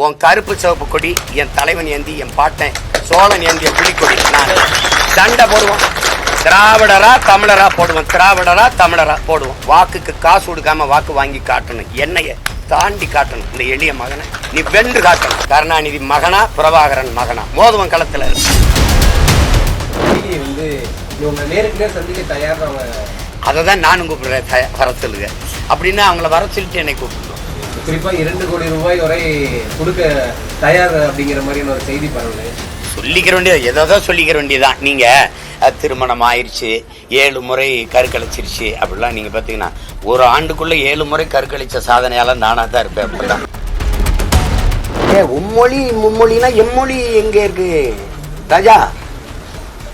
உன் கருப்பு சிவப்பு கொடி என் தலைவன் ஏந்தி என் பாட்டன் சோழன் ஏந்திய புலிக்கொடி. நான் சண்டை போடுவோம். திராவிடரா தமிழரா போடுவோம், திராவிடரா தமிழரா போடுவோம். வாக்குக்கு காசு கொடுக்காம வாக்கு வாங்கி காட்டணும், என்னைய தாண்டி காட்டணும். இந்த எளிய மகனை நீ வென்று காட்டணும். கருணாநிதி மகனா பிரபாகரன் மகனா மோதுவன் களத்துல அததான் நானும் கூப்பிடுறேன். வர சொல்லுங்க அப்படின்னா அவங்கள வர சொல்லிட்டு என்னை கூப்பிடணும். குறிப்பா 2 கோடி ரூபாய் வரை கொடுக்க தயார் அப்படிங்கிற மாதிரியான ஒரு செய்தி பரவல சொல்லிக்கிற வேண்டியது ஏதோ சொல்லிக்கிற வேண்டியதுதான். நீங்க திருமணம் ஆயிடுச்சு, 7 முறை கருக்கழிச்சிருச்சு அப்படிலாம் நீங்க பாத்தீங்கன்னா ஒரு ஆண்டுக்குள்ள 7 முறை கருக்கழிச்ச சாதனையால நானா தான் இருப்பேன். அப்படிதான் உம்மொழி மும்மொழினா எம்மொழி எங்க இருக்கு ராஜா?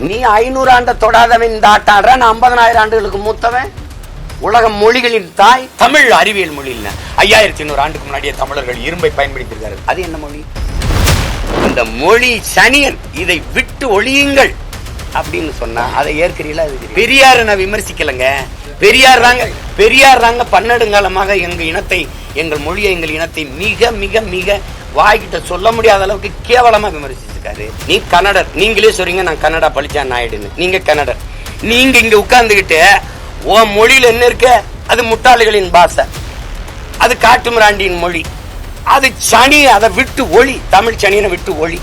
நீ 500 ஆண்டை தொடாதவன் இந்த ஆட்டாடுற, நான் 50,000 ஆண்டுகளுக்கு மூத்தவன். உலக மொழிகளின் தாய் தமிழ் அறிவியல் மொழி இல்ல. 5100 ஆண்டுக்கு முன்னாடியே தமிழர்கள் இரும்பை பயன்படுத்தியிருக்காரு. அது என்ன மொழி? இந்த மொழி சனியன், இதை விட்டு ஒழியுங்கள் அப்படின்னு சொன்னா அதை ஏற்கிறீங்களா? பெரியார் நான் விமர்சிக்கலங்க. பெரியார் தாங்க பன்னெடுங்காலமாக எங்க இனத்தை, எங்கள் மொழியை, எங்கள் இனத்தை மிக மிக மிக வாய்கிட்ட சொல்ல முடியாத அளவுக்கு கேவலமா விமர்சிச்சிருக்காரு. நீ கன்னடர், நீங்களே சொல்றீங்க நான் கன்னடா பழிச்சா நாயுடுன்னு. நீங்க கன்னடர், நீங்க இங்க உட்கார்ந்துகிட்டு உன் மொழியில என்ன இருக்க? அது முட்டாளிகளின் பாஷை, அது காட்டுமிராண்டியின் மொழி, அது சனி, அதை விட்டு ஒளி. தமிழ் சனியனை விட்டு ஒளி.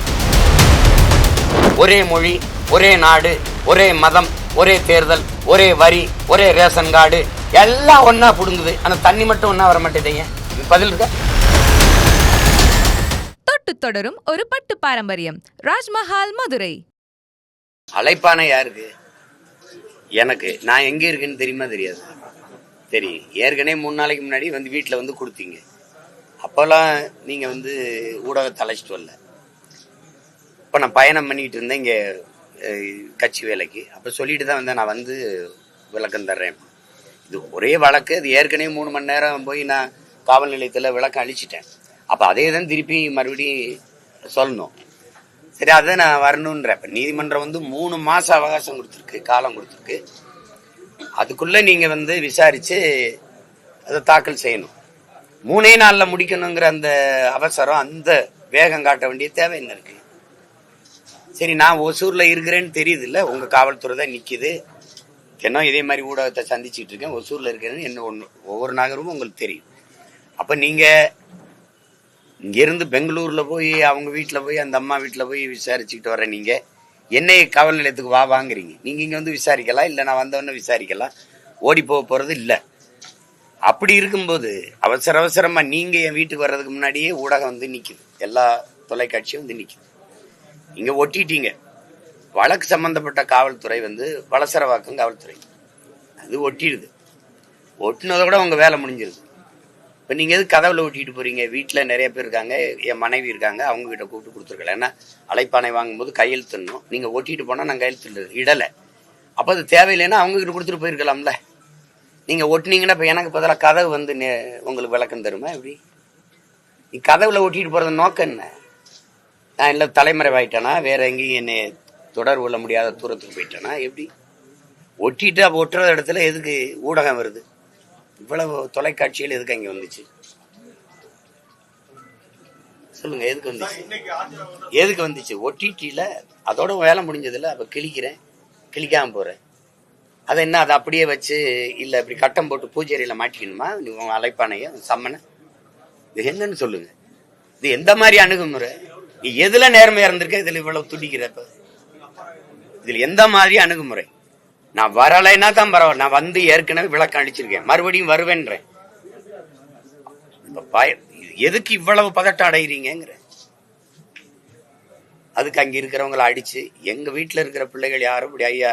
ஒரே மொழி, ஒரே நாடு, ஒரே மதம், ஒரே தேர்தல், ஒரே வரி, ஒரே ரேஷன் கார்டு, எல்லாம் ஒன்னா புடுங்குது. ஆனா தண்ணி மட்டும் ஒன்னா வர மாட்டேங்க. பதில் இருக்க? தொட்டு தொடரும் ஒரு பட்டு பாரம்பரியம். ராஜ்மஹால் மதுரை. அழைப்பான யாருக்கு? எனக்கு. நான் எங்க இருக்குன்னு தெரியுமா? தெரியாது. தெரியும். ஏற்கனவே 3 நாளைக்கு முன்னாடி வந்து வீட்டில் வந்து கொடுத்தீங்க. அப்போல்லாம் நீங்க வந்து ஊடகத்தை அழைச்சிட்டு வரல. இப்போ நான் பயணம் பண்ணிட்டு இருந்தேன் இங்கே கட்சி வேலைக்கு. அப்போ சொல்லிட்டு தான் வந்தேன், நான் வந்து விளக்கம் தர்றேன். இது ஒரே வழக்கு. அது ஏற்கனவே 3 மணி நேரம் போய் நான் காவல் நிலையத்தில் விளக்கம் அழிச்சிட்டேன். அப்போ அதே தான் திருப்பி மறுபடியும் சொல்லணும். சரி, அதை நான் வரணுன்ற. இப்போ நீதிமன்றம் வந்து 3 மாசம் அவகாசம் கொடுத்துருக்கு, காலம் கொடுத்துருக்கு. அதுக்குள்ள நீங்க வந்து விசாரிச்சு அதை தாக்கல் செய்யணும். 3 நாள்ல முடிக்கணுங்கிற அந்த அவசரம், அந்த வேகம் காட்ட வேண்டிய தேவை என்ன இருக்கு? சரி, நான் ஒசூர்ல இருக்கிறேன்னு தெரியுது இல்ல, உங்க காவல்துறை தான் நிக்குது. என்ன இதே மாதிரி ஊடகத்தை சந்திச்சுட்டு இருக்கேன், ஒசூர்ல இருக்கிறேன்னு என்ன ஒவ்வொரு நகரமும் உங்களுக்கு தெரியும். அப்ப நீங்க இங்கிருந்து பெங்களூர்ல போய் அவங்க வீட்டுல போய் அந்த அம்மா வீட்டுல போய் விசாரிச்சுக்கிட்டு வர நீங்க என்னை காவல் நிலையத்துக்கு வாங்குறீங்க. நீங்க இங்க வந்து விசாரிக்கலாம், இல்ல நான் வந்தவொடனே விசாரிக்கலாம். ஓடி போறது இல்ல. அப்படி இருக்கும்போது அவசரமா நீங்க என் வீட்டுக்கு வர்றதுக்கு முன்னாடியே ஊடகம் வந்து நிக்குது, எல்லா தொலைக்காட்சியும் வந்து நிக்குது. நீங்க ஒட்டிட்டீங்க. வழக்கு சம்பந்தப்பட்ட காவல்துறை வந்து வலசரவாக்கம் காவல்துறை, அது ஒட்டிடுது. ஒட்டினதை கூட உங்க வேலை முடிஞ்சிருது. இப்போ நீங்கள் எது கதவுல ஒட்டிட்டு போறீங்க? வீட்டில் நிறைய பேர் இருக்காங்க, என் மனைவி இருக்காங்க, அவங்க கிட்ட கூப்பிட்டு கொடுத்துருக்கல. ஏன்னா அழைப்பானை வாங்கும்போது கையெழுத்துடணும். நீங்கள் ஒட்டிட்டு போனால் நான் கையெழுத்து இடலை. அப்போ அது தேவையில்லைன்னா அவங்க கிட்ட கொடுத்துட்டு போயிருக்கலாம்ல. நீங்கள் ஒட்டினீங்கன்னா இப்போ எனக்கு பதிலாக கதவு வந்து உங்களுக்கு விளக்கம் தருமா? எப்படி நீ கதவுல ஒட்டிட்டு போகிறது நோக்கம் என்ன? நான் இல்லை தலைமறைவாயிட்டேனா, வேற எங்கேயும் என்னை தொடர்பு கொள்ள முடியாத தூரத்துக்கு போயிட்டேனா? எப்படி ஒட்டிட்டு அப்போ ஒட்டுற இடத்துல எதுக்கு ஊடகம் வருது? இவ்வளவு தொலைக்காட்சிகள் எதுக்கு அங்க வந்துச்சு? சொல்லுங்க, எதுக்கு வந்துச்சு? ஒட்டிட்டில அதோட வேலை முடிஞ்சதுல. அப்ப கிழிக்கிறேன், கிழிக்காம போறேன். அதை என்ன அதை அப்படியே வச்சு இல்ல இப்படி கட்டம் போட்டு பூஜையில மாட்டிக்கணுமா? உங்க அழைப்பானைய சம்மனை இது என்னன்னு சொல்லுங்க. இது எந்த மாதிரி அணுகுமுறை? நீ எதுல நேர்மையா இருந்திருக்க? இதுல இவ்வளவு துடிக்கிறப்ப இதுல எந்த மாதிரி அணுகுமுறை? நான் வரலைன்னா தான் பரவாயில்ல, நான் வந்து ஏற்கனவே விளக்கம் அளிச்சிருக்கேன், மறுபடியும் வருவேன்றேன். எதுக்கு இவ்வளவு பதட்டம் அடைகிறீங்கிற? அதுக்கு அங்க இருக்கிறவங்களை அடிச்சு, எங்க வீட்டுல இருக்கிற பிள்ளைகள் யாரும் இப்படி, ஐயா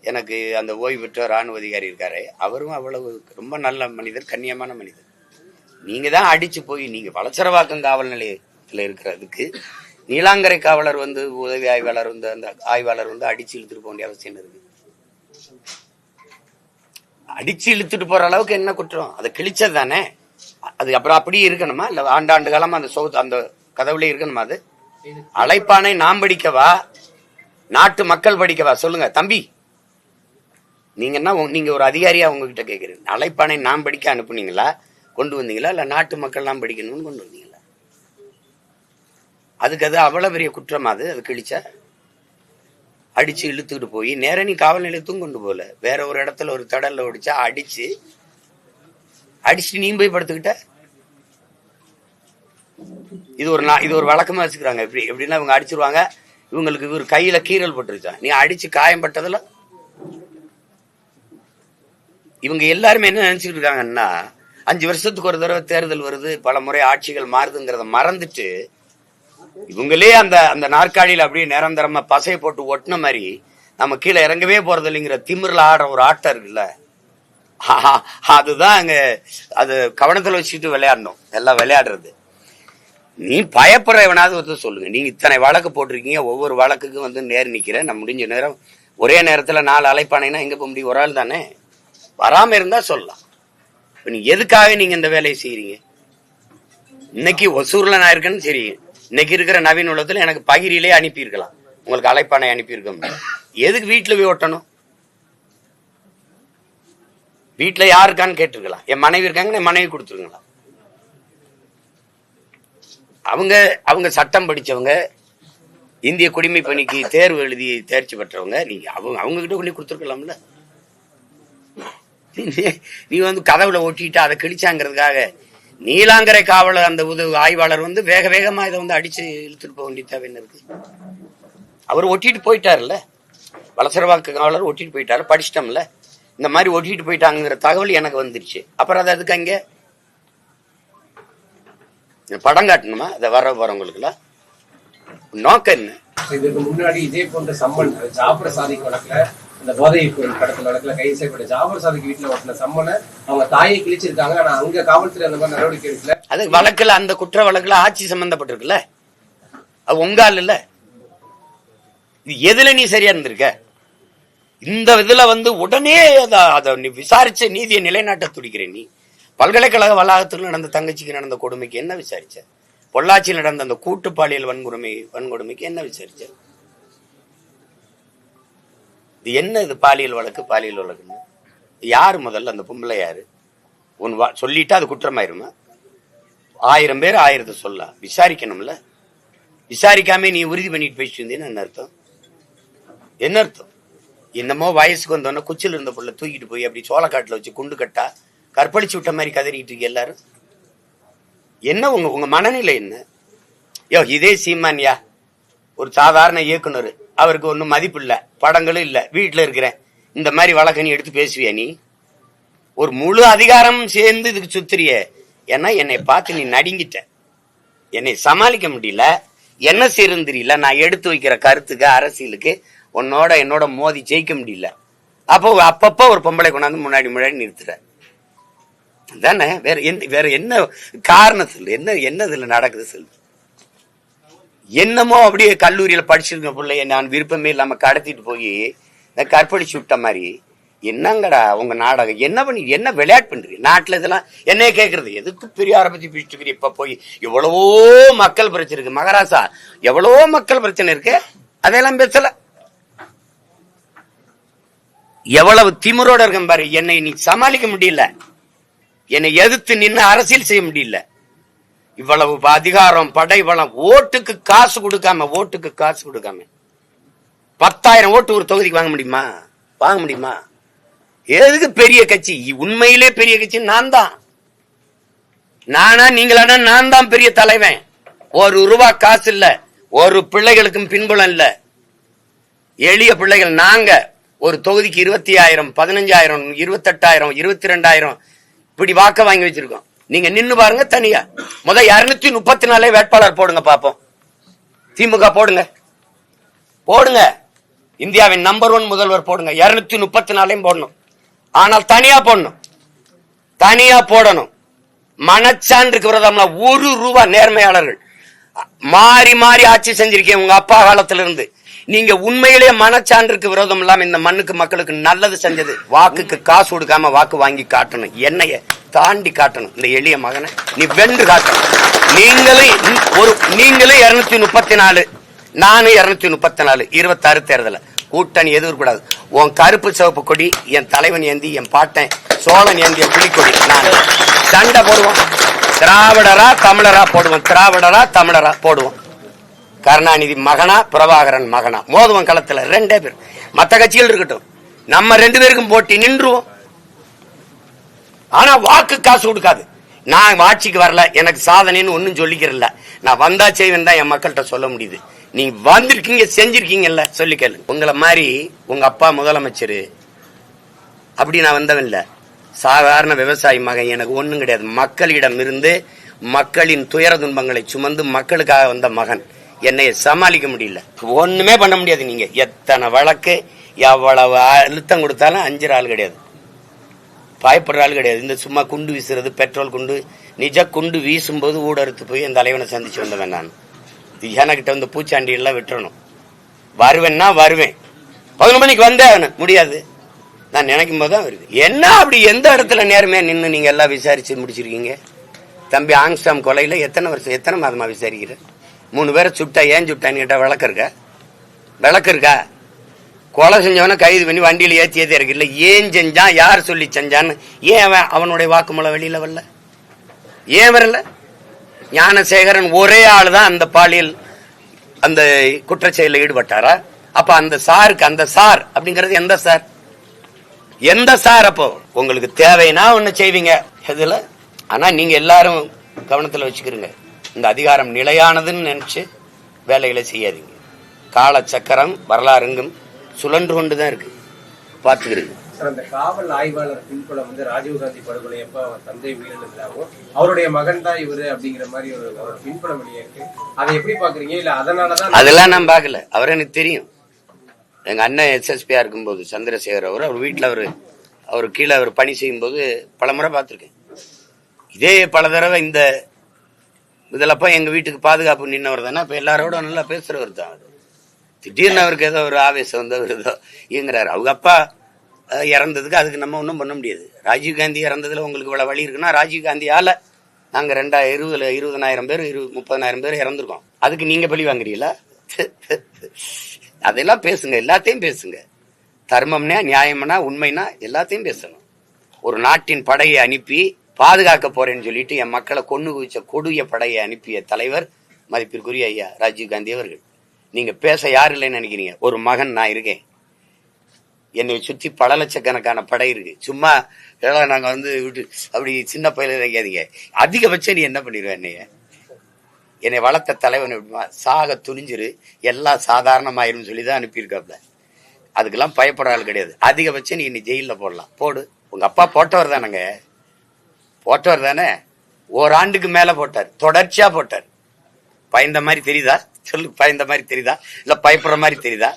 எனக்கு அந்த ஓய்வு பெற்ற ராணுவ அதிகாரி இருக்காரு, அவரும் அவ்வளவு ரொம்ப நல்ல மனிதர், கண்ணியமான மனிதர். நீங்க தான் அடிச்சு போய் நீங்க வலசரவாக்கம் காவல் நிலையத்துல இருக்கிறதுக்கு நீலாங்கரை காவலர் வந்து உதவி ஆய்வாளர் வந்து அந்த ஆய்வாளர் வந்து அடிச்சு இழுத்துட்டு போக வேண்டிய அவசியம் இருக்கு? அடிச்சு இழுத்துட்டு போற அளவுக்கு என்ன குற்றம்? அதை கிழிச்சது தானே. அது அப்புறம் அப்படியே இருக்கணுமா? இல்ல ஆண்டாண்டு காலமா அந்த அந்த கதவுல இருக்கணுமா? அது அழைப்பானை நாம் படிக்கவா, நாட்டு மக்கள் படிக்கவா? சொல்லுங்க தம்பி, நீங்க என்ன, நீங்க ஒரு அதிகாரியா உங்ககிட்ட கேட்கிறீங்க. அழைப்பானை நாம் படிக்க அனுப்புனீங்களா, கொண்டு வந்தீங்களா, இல்ல நாட்டு மக்கள் நாம் படிக்கணும்னு கொண்டு வந்தீங்களா? அதுக்கு அது அவ்வளவு பெரிய குற்றம். அது கிழிச்சா அடிச்சு இழுத்துக்கிட்டு போய் நேர நீ காவல் நிலையத்தும் கொண்டு போல, வேற ஒரு இடத்துல ஒரு தடல்ல ஒடிச்சா அடிச்சுட்டு நீ போய் படுத்துக்கிட்ட. இது ஒரு வழக்கமா வச்சுக்கிறாங்க. எப்படின்னா இவங்க அடிச்சிருவாங்க, இவங்களுக்கு ஒரு கையில கீறல் பட்டுருச்சா, நீ அடிச்சு காயம் பட்டதுல இவங்க எல்லாருமே என்ன நினைச்சுட்டு இருக்காங்கன்னா 5 வருஷத்துக்கு ஒரு தடவை தேர்தல் வருது, பல முறை ஆட்சிகள் மாறுதுங்கிறத மறந்துட்டு இவங்களே அந்த நாற்காலியில அப்படியே நிரந்தரமா பசையை போட்டு ஒட்டின மாதிரி நம்ம கீழே இறங்கவே போறது இல்லைங்கிற திமிரில் ஆடுற ஒரு ஆட்டம் இருக்குல்ல, அதுதான் அங்க அது கவனத்துல வச்சுட்டு விளையாடணும். எல்லாம் விளையாடுறது. நீ பயப்படுறவனாவது சொல்லுங்க. நீங்க இத்தனை வழக்கு போட்டிருக்கீங்க, ஒவ்வொரு வழக்குக்கும் நேர் நிக்கிறேன், நான் முடிஞ்ச நேரம் ஒரே நேரத்துல 4 அழைப்பானைனா எங்க போக முடியும்? ஒரு ஆள் தானே. வராம இருந்தா சொல்லலாம். நீ எதுக்காக நீங்க இந்த வேலையை செய்யறீங்க? இன்னைக்கு ஒசூர்ல நான் இருக்கேன்னு சரி, இன்னைக்கு இருக்கிற நவீன உலகத்துல எனக்கு பகிரிலே அனுப்பியிருக்கலாம், உங்களுக்கு அழைப்பானை அனுப்பியிருக்க. எதுக்கு வீட்டுல போய் ஒட்டணும்? வீட்டுல யாருக்கான்னு கேட்டிருக்கலாம். என் மனைவி இருக்காங்க, என் மனைவி கொடுத்துருங்களா. அவங்க சட்டம் படிச்சவங்க, இந்திய குடிமை பணிக்கு தேர்வு எழுதி தேர்ச்சி பெற்றவங்க. நீங்க அவங்க கிட்ட கொண்டு கொடுத்துருக்கலாம்ல. நீ கதவுல ஒட்டிட்டு அதை கிழிச்சாங்கிறதுக்காக நீலாங்கரை காவலர் அந்த உதவி ஆய்வாளர் வேக வேகமா இதை அடிச்சு இழுத்துட்டு போக வேண்டிய தேவை என்ன இருக்கு? அவர் ஒட்டிட்டு போயிட்டாருல்ல, வலசரவாக்கு காவலர் ஒட்டிட்டு போயிட்டாரு, படிச்சிட்டோம்ல. இந்த மாதிரி ஒட்டிட்டு போயிட்டாங்கிற தகவல் எனக்கு வந்துருச்சு. அப்புறம் அது அதுக்கு அங்க படம் காட்டணுமா? அதை வரவங்களுக்குலாம் நோக்கம் என்ன? இதுக்கு முன்னாடி இதே போன்ற சம்மன் ஜாபர் சாதிக் வழக்குல, இந்த போதை கடத்தல் வழக்குல கைது செய்யப்பட்ட ஜாபர் சாதிக் வீட்டுல ஓட்டின சம்மனை அவங்க தாயை கிழிச்சிருக்காங்க. ஆனா அங்க காவல்துறை அந்த மாதிரி நடவடிக்கை எடுக்கல. அது வழக்குல, அந்த குற்ற வழக்குல ஆட்சி சம்பந்தப்பட்டிருக்குல்ல, அது உங்க ஆள் இல்ல. இது எதுல நீ சரியா இருந்திருக்க? இந்த இதுல உடனே அதை விசாரிச்ச நீதியை நிலைநாட்ட துடிக்கிறேன். நீ பல்கலைக்கழக வளாகத்தில் நடந்த தங்கச்சிக்கு நடந்த கொடுமைக்கு என்ன விசாரிச்ச? பொள்ளாச்சியில் நடந்த அந்த கூட்டு பாலியல் வன்கொடுமைக்கு என்ன விசாரிச்ச? இது என்ன? இது பாலியல் வழக்குன்னு யாரு? முதல்ல அந்த பொம்பளை யாரு? சொல்லிட்டா அது குற்றமாயிருமா? 1000 பேர் 1000 சொல்ல விசாரிக்கணும்ல. விசாரிக்காம நீ உறுதி பண்ணிட்டு போயிட்டு இருந்தீன்னு என்ன அர்த்தம்? என்ன அர்த்தம்? என்னமோ வயசுக்கு வந்தோன்னா குச்சில் இருந்த பொருளை தூக்கிட்டு போய் அப்படி சோளக்காட்டுல வச்சு குண்டு கட்டா கற்பழிச்சு விட்ட மாதிரி கதறிட்டு இருக்கு எல்லாரும். என்ன உங்க மனநிலை என்ன? இதே சீமான்யா ஒரு சாதாரண இயக்குனர், அவருக்கு ஒன்னும் மதிப்பு இல்ல, படங்களும் இல்ல, வீட்டுல இருக்கிறேன், இந்த மாதிரி வழக்க நீ எடுத்து பேசுவியா? நீ ஒரு முழு அதிகாரம் சேர்ந்து இதுக்கு சுத்துறிய. ஏன்னா என்னை பார்த்து நீ நடுங்கிட்ட, என்னை சமாளிக்க முடியல, என்ன செய்யறது தெரியல. நான் எடுத்து வைக்கிற கருத்துக்கு, அரசியலுக்கு என்னோட மோதி ஜெயிக்க முடியல. அப்பப்ப ஒரு பொம்பளை கொண்டாந்து முன்னாடி நிறுத்துற தானே. வேற என்ன காரணம் சொல்லு? என்ன இதுல நடக்குது சொல்லு? என்னமோ அப்படியே கல்லூரியில படிச்சிருக்க பிள்ளைய நான் விருப்பமே இல்லாம கடத்திட்டு போய் கற்பழிச்சு விட்ட மாதிரி. என்னங்கடா உங்க நாடகம்? என்ன விளையாட்டு பண்றீங்க நாட்டுல? இதெல்லாம் என்ன கேக்குறது? எதுக்கு பெரியார பத்தி பிடிச்சிருக்கீங்க? இப்ப போய் எவ்வளவோ மக்கள் பிரச்சனை இருக்கு மகாராசா, எவ்வளவோ மக்கள் பிரச்சனை இருக்கு, அதெல்லாம் பேசல. எவ்வளவு திமிரோட இருக்க பாரு. என்னை நீ சமாளிக்க முடியல, என்னை எதிர்த்து நின்று அரசியல் செய்ய முடியல. இவ்வளவு அதிகாரம், படை பலம், ஓட்டுக்கு காசு கொடுக்காம 10,000 ஓட்டு ஒரு தொகுதிக்கு வாங்க முடியுமா? எதுக்கு பெரிய கட்சி? உண்மையிலே பெரிய கட்சி நான் தான். நானா நீங்களானா நான் தான் பெரிய தலைவன். ₹1 காசு இல்ல, ஒரு பிள்ளைகளுக்கும் பின்புலம் இல்ல, எளிய பிள்ளைகள் நாங்க. ஒரு தொகுதிக்கு 20,000, 15,000, 28,000, 22,000 இப்படி வாக்க வாங்கி வச்சிருக்கோம். நீங்க நின்னு பாருங்க தனியா. 234 வேட்பாளர் போடுங்க பாப்போம். திமுக போடுங்க. இந்தியாவின் நம்பர் 1 முதல்வர் போடுங்க. 234 போடணும். ஆனால் தனியா போடணும். மனச்சான்றுக்கு விரோதம்னா ₹1 நேர்மையாளர்கள் மாறி ஆட்சி செஞ்சிருக்கேன் உங்க அப்பா காலத்துல இருந்து. நீங்க உண்மையிலேயே மனச்சான்றுக்கு விரோதம் இல்லாம இந்த மண்ணுக்கு மக்களுக்கு நல்லது செஞ்சது. வாக்குக்கு காசு கொடுக்காம வாக்கு வாங்கி காட்டணும், என்னைய தாண்டி காட்டணும். இந்த எளிய மகனை நீ வென்று காட்டணும். நீங்களே 234, நானும் 234, 26 தேர்தல கூட்டணி எதிர்க்கூடாது. உன் கருப்பு சிவப்பு கொடி என் தலைவன் ஏந்தி, என் பாட்டன் சோழன் ஏந்திய புலிக்கொடி. நான் சண்டை போடுவோம். திராவிடரா தமிழரா போடுவோம். கருணாநிதி மகனா பிரபாகரன் மகனா மோதுவன் களத்துல 2 பேர். மத்த கட்சிகள் இருக்கட்டும், நம்ம 2 பேருக்கும் போட்டி நின்றுவோம். ஆனா வாக்கு காசு கொடுக்காது. நான் ஆட்சிக்கு வரல, எனக்கு சாதனைன்னு ஒன்னும் சொல்லிக்கிறல, நான் வந்தா செய்வேன் தான் என் மக்கள்கிட்ட சொல்ல முடியுது. நீங்க வந்திருக்கீங்க, செஞ்சிருக்கீங்கல்ல, சொல்லி கேளு. உங்களை மாதிரி உங்க அப்பா முதலமைச்சர் அப்படி நான் வந்தவன் இல்ல. சாதாரண விவசாயி மகன், எனக்கு ஒண்ணும் கிடையாது. மக்களிடம் இருந்து மக்களின் துயர துன்பங்களை சுமந்து மக்களுக்காக வந்த மகன். என்னை சமாளிக்க முடியல, ஒண்ணுமே பண்ண முடியாது. நீங்க எத்தனை வழக்கு, எவ்வளவு அழுத்தம் கொடுத்தாலும் அஞ்சுற ஆள் கிடையாது, பயப்படுற ஆள் கிடையாது. இந்த சும்மா குண்டு வீசுறது, பெட்ரோல் குண்டு, நிஜ குண்டு வீசும்போது ஊடறுத்து போய் என் தலைவனை சந்திச்சு வந்தவன் நான். எனக்கிட்ட வந்து பூச்சாண்டி எல்லாம் விட்டுறணும். வருவேன்னா வருவேன், 11 மணிக்கு வந்தேன், முடியாது. நான் நினைக்கும் போதுதான் வருது. என்ன அப்படி எந்த இடத்துல நேர்மையா நின்று நீங்க எல்லாம் விசாரிச்சு முடிச்சிருக்கீங்க? தம்பி ஆங்ஸ்டாம் கொலையில எத்தனை மாதமா விசாரிக்கிற? 3 பேரை சுட்டா, ஏன் சுட்டான்னு கேட்டா விளக்கு இருக்கா? கொலை செஞ்சவன கைது பண்ணி வண்டியில ஏற்றியதே இருக்கு இல்ல. ஏன் செஞ்சான், யார் சொல்லி செஞ்சான்னு ஏன் அவனுடைய வாக்குமூலம் வெளியில வரல? ஏன் வரல? ஞானசேகரன் ஒரே ஆள் தான் அந்த பாலியல் அந்த குற்றச்செயலில் ஈடுபட்டாரா? அப்ப அந்த சாருக்கு, அந்த சார் அப்படிங்கறது எந்த சார்? எந்த சார்? அப்போ உங்களுக்கு தேவைன்னா ஒண்ணு செய்வீங்க எதுல. ஆனா நீங்க எல்லாரும் கவனத்துல வச்சுக்கிறீங்க, இந்த அதிகாரம் நிலையானதுன்னு நினைச்சு வேலைகளை செய்யாதீங்க. கால சக்கரம் வரலாறுங்கும் சுழன்று கொண்டுதான் இருக்கு, பாத்துக்கிறீங்க. அந்த காவல் ஆய்வாளர் பின்புலம் வந்து ராஜீவ்காந்தி படுகொலை எப்ப அவர் தந்தை உயிரிழந்தாலும் அவருடைய மகன் தான் இவரு அப்படிங்கிற மாதிரி ஒரு பின்புலம் வெளியே இருக்கு. அதை எப்படி பாக்குறீங்க? இல்ல அதனாலதான்? அதெல்லாம் நான் பாக்கல, அவர் எனக்கு தெரியும். எங்க அண்ணன் SSPயா இருக்கும்போது சந்திரசேகர் அவர் வீட்டுல அவர் கீழே அவர் பணி செய்யும் போது பல முறை பார்த்திருக்கேன். இதே பல தடவை இந்த இதுலப்ப எங்க வீட்டுக்கு பாதுகாப்பு நின்னவர் தானே. இப்ப எல்லாரோட நல்லா பேசுறவர் தான். திடீர்னு அவருக்கு ஏதோ ஒரு ஆவேசம் வந்து அவர் ஏதோ இயங்குறாரு. அவங்க அப்பா இறந்ததுக்கு அதுக்கு நம்ம ஒன்றும் பண்ண முடியாது. ராஜீவ்காந்தி இறந்ததுல உங்களுக்கு இவ்வளவு வழி இருக்குன்னா, ராஜீவ்காந்தியால நாங்க 2020 பேர் 30,000 பேர் இறந்துருக்கோம். அதுக்கு நீங்க பழி வாங்குறீங்களா? அதெல்லாம் பேசுங்க, எல்லாத்தையும் பேசுங்க. தர்மம்னா, நியாயம்னா, உண்மைனா எல்லாத்தையும் பேசணும். ஒரு நாட்டின் படையை அனுப்பி பாதுகாக்க போறேன்னு சொல்லிட்டு என் மக்களை கொண்டு குவிச்ச கொடிய படையை அனுப்பிய தலைவர் மதிப்பிற்குரிய ஐயா ராஜீவ்காந்தி அவர்கள். நீங்க பேச யாரு இல்லைன்னு நினைக்கிறீங்க? ஒரு மகன் நான் இருக்கேன், என்னை சுத்தி பல லட்சக்கணக்கான படை இருக்கு. சும்மா நாங்க வந்து விட்டு அப்படி சின்ன பயில நினைக்காதீங்க. அதிகபட்சம் நீ என்ன பண்ணிடுவேன்? என்னை வளர்த்த தலைவன் சாக துணிஞ்சிரு, எல்லாம் சாதாரணமாயிரும் சொல்லிதான் அனுப்பியிருக்காப்ல. அதுக்கெல்லாம் பயப்பட ஆள் கிடையாது. அதிகபட்சம் நீ இன்னி ஜெயில போடலாம், போடு. உங்க அப்பா போட்டவர் தானங்க, போட்டவர் தானே. ஓராண்டுக்கு மேல போட்டார், தொடர்ச்சியா போட்டார். பயந்த மாதிரி தெரியுதா? சொல்லு, பயந்த மாதிரி தெரியுதா? இல்ல பயப்படுற மாதிரி தெரியுதா?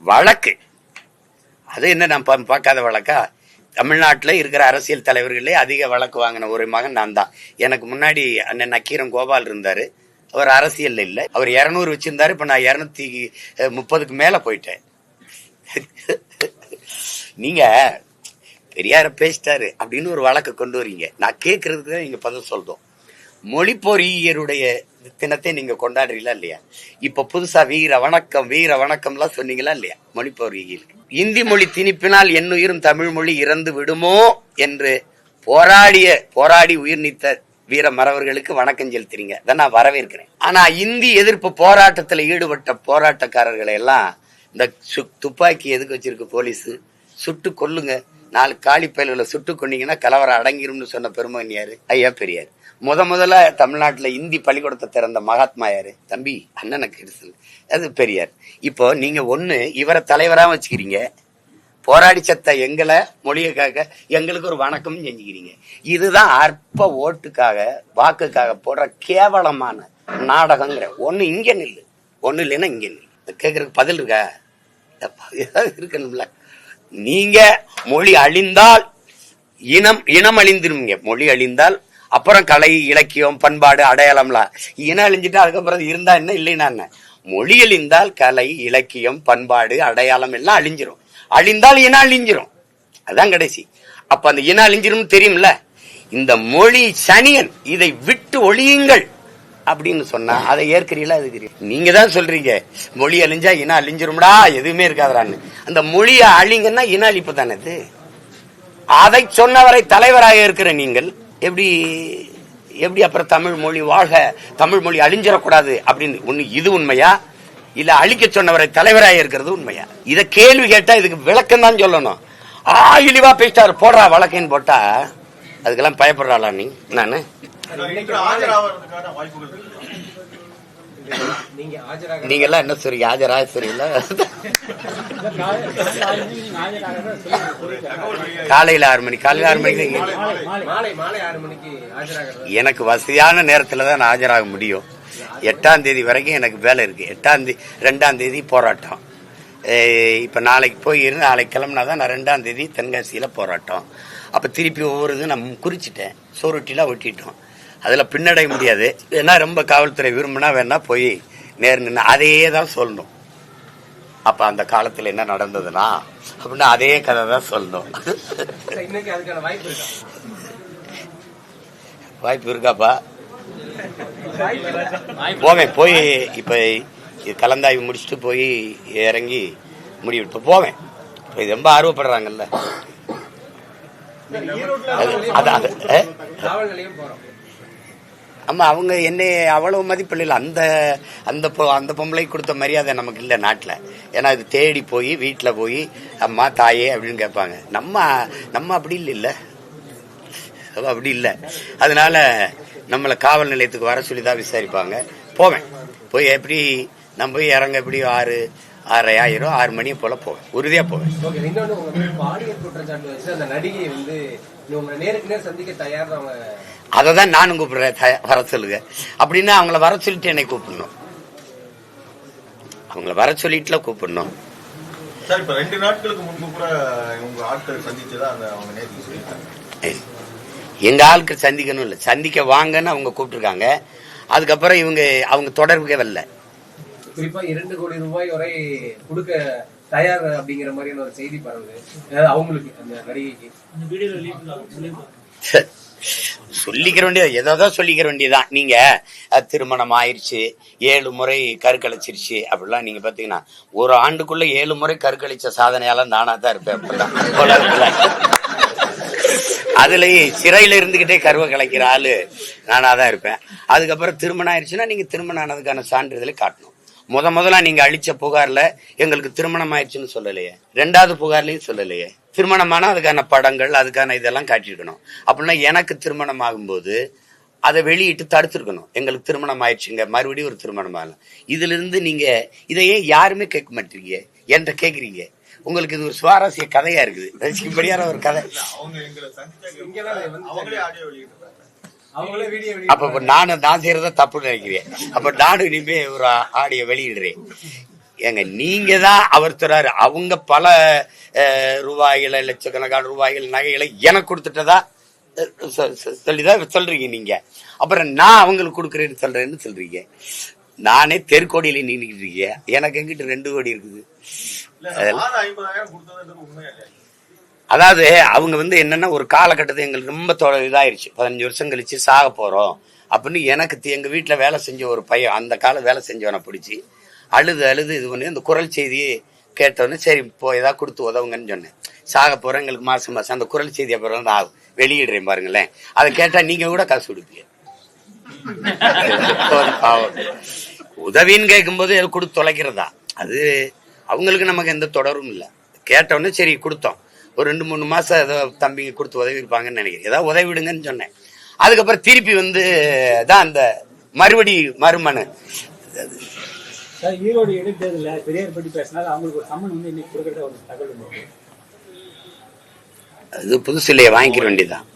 வழக்கு அது என்ன நான் பார்க்காத வழக்கா? தமிழ்நாட்டில் இருக்கிற அரசியல் தலைவர்களே அதிக வழக்கு வாங்கின ஒரு மகன் நான் தான். எனக்கு முன்னாடி அண்ணன் நக்கீரன் கோபால் இருந்தாரு, அவர் அரசியல் இல்லை. அவர் 200 வச்சிருந்தாரு, இப்ப நான் 230க்கு மேல போயிட்டேன். நீங்க பெரியார பேசிட்டாரு அப்படின்னு ஒரு வழக்கு கொண்டு வரீங்க, நான் கேட்கறதுக்கு தான் நீங்க பதில் சொல்றோம். மொழி பொறியியருடைய தினத்தை நீங்க கொண்டாடுறீங்களா இல்லையா? இப்ப புதுசா வீர வணக்கம் எல்லாம் சொன்னீங்களா இல்லையா? மொழி பொறியியல் இந்தி மொழி திணிப்பினால் என்னுயிரும் தமிழ் மொழி இறந்து விடுமோ என்று போராடி உயிர் நீத்த வீர மறவர்களுக்கு வணக்கம் செலுத்துறீங்க, அதை நான் வரவேற்கிறேன். ஆனா இந்தி எதிர்ப்பு போராட்டத்துல ஈடுபட்ட போராட்டக்காரர்களை எல்லாம் இந்த துப்பாக்கி எதுக்கு வச்சிருக்கு போலீஸ்? சுட்டு கொல்லுங்க, 4 காலி பயல்களை சுட்டு கொண்டீங்கன்னா கலவரம் அடங்கிரும்னு சொன்ன பெருமகன் யாரு? ஐயா பெரியார். முதல்ல தமிழ்நாட்டுல இந்தி பள்ளிக்கூடத்தை திறந்த மகாத்மா யாரு? தம்பி அண்ணனுக்கு எடுத்து அது பெரியார். இப்போ நீங்க இவரை தலைவரா வச்சுக்கிறீங்க, போராடி சத்த எங்களை மொழியக்காக எங்களுக்கு ஒரு வணக்கம் செஞ்சுக்கிறீங்க. இதுதான் அற்ப ஓட்டுக்காக வாக்குக்காக போடுற கேவலமான நாடகங்கிற. ஒண்ணு இங்க நில்லு, ஒண்ணு இல்லைன்னா இங்க நில்லு. கேட்கறதுக்கு பதில் இருக்கா? இருக்கணும்ல. நீங்க மொழி அழிந்தால் இனம் அழிந்துருவீங்க. மொழி அழிந்தால் அப்புறம் கலை இலக்கியம் பண்பாடு அடையாளம்லாம். இனம் அழிஞ்சிட்டு அதுக்கப்புறம் இருந்தா என்ன இல்லைன்னா என்ன? மொழி அழிந்தால் கலை இலக்கியம் பண்பாடு அடையாளம் எல்லாம் அழிஞ்சிரும். அழிந்தால் இனம் அழிஞ்சிரும், அதான் கடைசி. அப்ப அந்த இனம் அழிஞ்சிரும் தெரியும்ல. இந்த மொழி சனியன், இதை விட்டு ஒழியுங்கள் அப்படின்னு சொன்னா அதை ஏற்கிறீங்களா? அது நீங்க தான் சொல்றீங்க மொழி அழிஞ்சா இனம் அழிஞ்சிரும்டா, எதுவுமே இருக்காதான்னு. அந்த மொழியை அழிங்கன்னா இன அழிப்பு தானே அது. அதை சொன்னவரை தலைவராக இருக்கிற நீங்கள் எப்படி எப்படி அப்புறம் தமிழ் மொழி வாழ்க, தமிழ் மொழி அழிஞ்சிடக்கூடாது அப்படின்னு ஒண்ணு. இது உண்மையா இல்ல அழிக்க சொன்னவரை தலைவராக இருக்கிறது உண்மையா? இத கேள்வி கேட்டா இதுக்கு விளக்கம் தான் சொல்லணும். இழிவா பேசிட்டாரு போடுறா வழக்குன்னு போட்டா அதுக்கெல்லாம் பயப்படுறாளா நீ? நானு நீங்க எல்லாம் என்ன சொல்றீங்க? ஆஜராக சரியில்ல. காலையில 6 மணி, காலையில 6 மணிக்கு எனக்கு வசதியான நேரத்துல தான் நான் ஆஜராக முடியும். 8ஆம் தேதி வரைக்கும் எனக்கு வேலை இருக்கு. 2ஆம் தேதி போராட்டம். இப்ப நாளைக்கு போயிருந்து நாளைக்கு கிளம்புனாதான் நான் 2ஆம் தேதி தென்காசியில போராட்டம். அப்ப திருப்பி ஒவ்வொரு இது நம்ம குறிச்சிட்டேன், சோறுட்டிலாம் ஒட்டிட்டோம். அதுல பின்னடைய முடியாது. ஏன்னா ரொம்ப காவல்துறை விரும்பினா வேணா போய் நேர் நின்று அதையே தான் சொல்லணும். அப்ப அந்த காலத்துல என்ன நடந்ததுன்னா அப்படின்னா அதே கதை தான் சொல்லணும். வாய்ப்பு இருக்காப்பா? போவேன். போய் இப்ப கலந்தாய்வு முடிச்சுட்டு போய் இறங்கி முடிவு போவேன். இது ரொம்ப ஆர்வப்படுறாங்கல்ல. ஆமா, அவங்க என்ன அவ்வளவு மதிப்பில்லை. அந்த அந்த பொம்பளை கொடுத்த மரியாதை நமக்கு இல்லை நாட்டில். ஏன்னா இது தேடி போய் வீட்டில் போய் அம்மா தாயே அப்படின்னு கேட்பாங்க. நம்ம அப்படி இல்லை, அப்படி இல்லை. அதனால நம்மளை காவல் நிலையத்துக்கு வர சொல்லி தான் விசாரிப்பாங்க. போவேன். போய் எப்படி நம்ம போய் இறங்க எப்படி 6:30 ஆயிரம் 6 மணியை போல போவேன். உறுதியா போவேன். அததான் நானும் கூப்பிடுறேன், வர சொல்லுங்க அப்படின்னா. அவங்கள வர சொல்லிட்டு என்னை கூப்பிடணும். அவங்கள வர சொல்லிட்டுல கூப்பிடணும். சார், இப்ப 2 நாட்களுக்கு முன்பு கூட உங்க ஆட்கள் சந்திச்சதா அவங்க நேத்து சொல்லிட்டாங்க. எங்க ஆட்கள் சந்திக்கணும் இல்ல, சந்திக்க வாங்கன்னு அவங்க கூப்பிட்டுருக்காங்க. அதுக்கப்புறம் அவங்க தொடர்புக்கே வரல. குறிப்பா 2 கோடி ரூபாய் வரை கொடுக்க தயார் அப்படிங்கிற மாதிரியான ஒரு செய்தி பரவுது. அவங்களுக்கு அந்த நடிகைக்கு சொல்லிக்கிற வேண்டியது ஏதாவது சொல்லிக்கிற வேண்டியதான். நீங்க திருமணம் ஆயிடுச்சு, 7 முறை கருக்கழிச்சிருச்சு அப்படிலாம் நீங்க பாத்தீங்கன்னா, ஒரு ஆண்டுக்குள்ள 7 முறை கருக்கழிச்ச சாதனையால நானா தான் இருப்பேன். அப்படிலாம் அதுலயே சிறையில இருந்துகிட்டே கருவை கலைக்கிற ஆளு நானாதான் இருப்பேன். அதுக்கப்புறம் திருமணம் ஆயிடுச்சுன்னா நீங்க திருமணம் ஆனதுக்கான சான்றிதழை காட்டணும். முதல்ல நீங்க அளிச்ச புகார்ல எங்களுக்கு திருமணம் ஆயிடுச்சுன்னு சொல்லலையே, 2வது புகார்லயும் சொல்லலையே. திருமணமான அதுக்கான படங்கள் அதுக்கான இதெல்லாம் காட்டியிருக்கணும். அப்படின்னா எனக்கு திருமணம் ஆகும்போது அதை வெளியிட்டு தடுத்திருக்கணும். எங்களுக்கு திருமணம் ஆயிடுச்சுங்க, மறுபடியும் ஒரு திருமணம் ஆகலாம். இதுல இருந்து நீங்க இதையே யாருமே கேட்க மாட்டீங்க, என்கிட்ட கேக்குறீங்க. உங்களுக்கு இது ஒரு சுவாரஸ்ய கதையா இருக்குது, ரசிக்கும்படியான ஒரு கதை. அப்ப நான் செய்யறத தப்புன்னு நினைக்கிறேன். அப்ப நானும் இனிமே ஒரு ஆடியோ வெளியிடுறேன். ஏங்க நீங்க தான் அவர் தராரு. அவங்க பல ரூபாய்களை, லட்சக்கணக்கான ரூபாய்கள் நகைகளை எனக்கு கொடுத்துட்டதா சொல்லிதான் சொல்றீங்க நீங்க. அப்புறம் நான் அவங்களுக்கு கொடுக்குறேன்னு சொல்றீங்க. நானே தெருக்கோடியில நின்றுட்டு இருக்கேன். எனக்கு எங்கிட்ட 2 கோடி இருக்குது. அதாவது அவங்க என்னன்னா ஒரு காலகட்டத்தை எங்களுக்கு ரொம்ப இதாயிருச்சு. 15 வருஷம் கழிச்சு சாக போறோம் அப்படின்னு எனக்கு எங்க வீட்டுல வேலை செஞ்ச ஒரு பையன், அந்த கால வேலை செஞ்சவனை பிடிச்சி அழுது இது பண்ணி அந்த குரல் செய்தியை கேட்டோன்னு சரி இப்போ ஏதாவது கொடுத்து உதவுங்கன்னு சொன்னேன். சாக போறேன், எங்களுக்கு மாசம் அந்த குரல் செய்தியை அப்புறம் நான் வெளியிடுறேன் பாருங்களேன். அதை கேட்டா நீங்க கூட காசு கொடுப்பீங்க. உதவின்னு கேட்கும் போது கொடுத்து தொலைக்கிறதா, அது அவங்களுக்கு நமக்கு எந்த தொடரும் இல்லை. கேட்டோன்னு சரி கொடுத்தோம். ஒரு 2-3 மாசம் ஏதோ தம்பிங்க கொடுத்து உதவி இருப்பாங்கன்னு நினைக்கிறேன். ஏதாவது உதவி விடுங்கன்னு சொன்னேன். அதுக்கப்புறம் திருப்பி தான் அந்த மறுமனு. ஈரோடு இடைத்தேர்தலில் பெரியார் பற்றி பேசினாலும் அவங்களுக்கு ஒரு சம்மன் இன்னைக்கு கொடுக்கறத ஒரு தகவல். அது புதுசு இல்லையே, வாங்கிக்கிற வேண்டியதான்.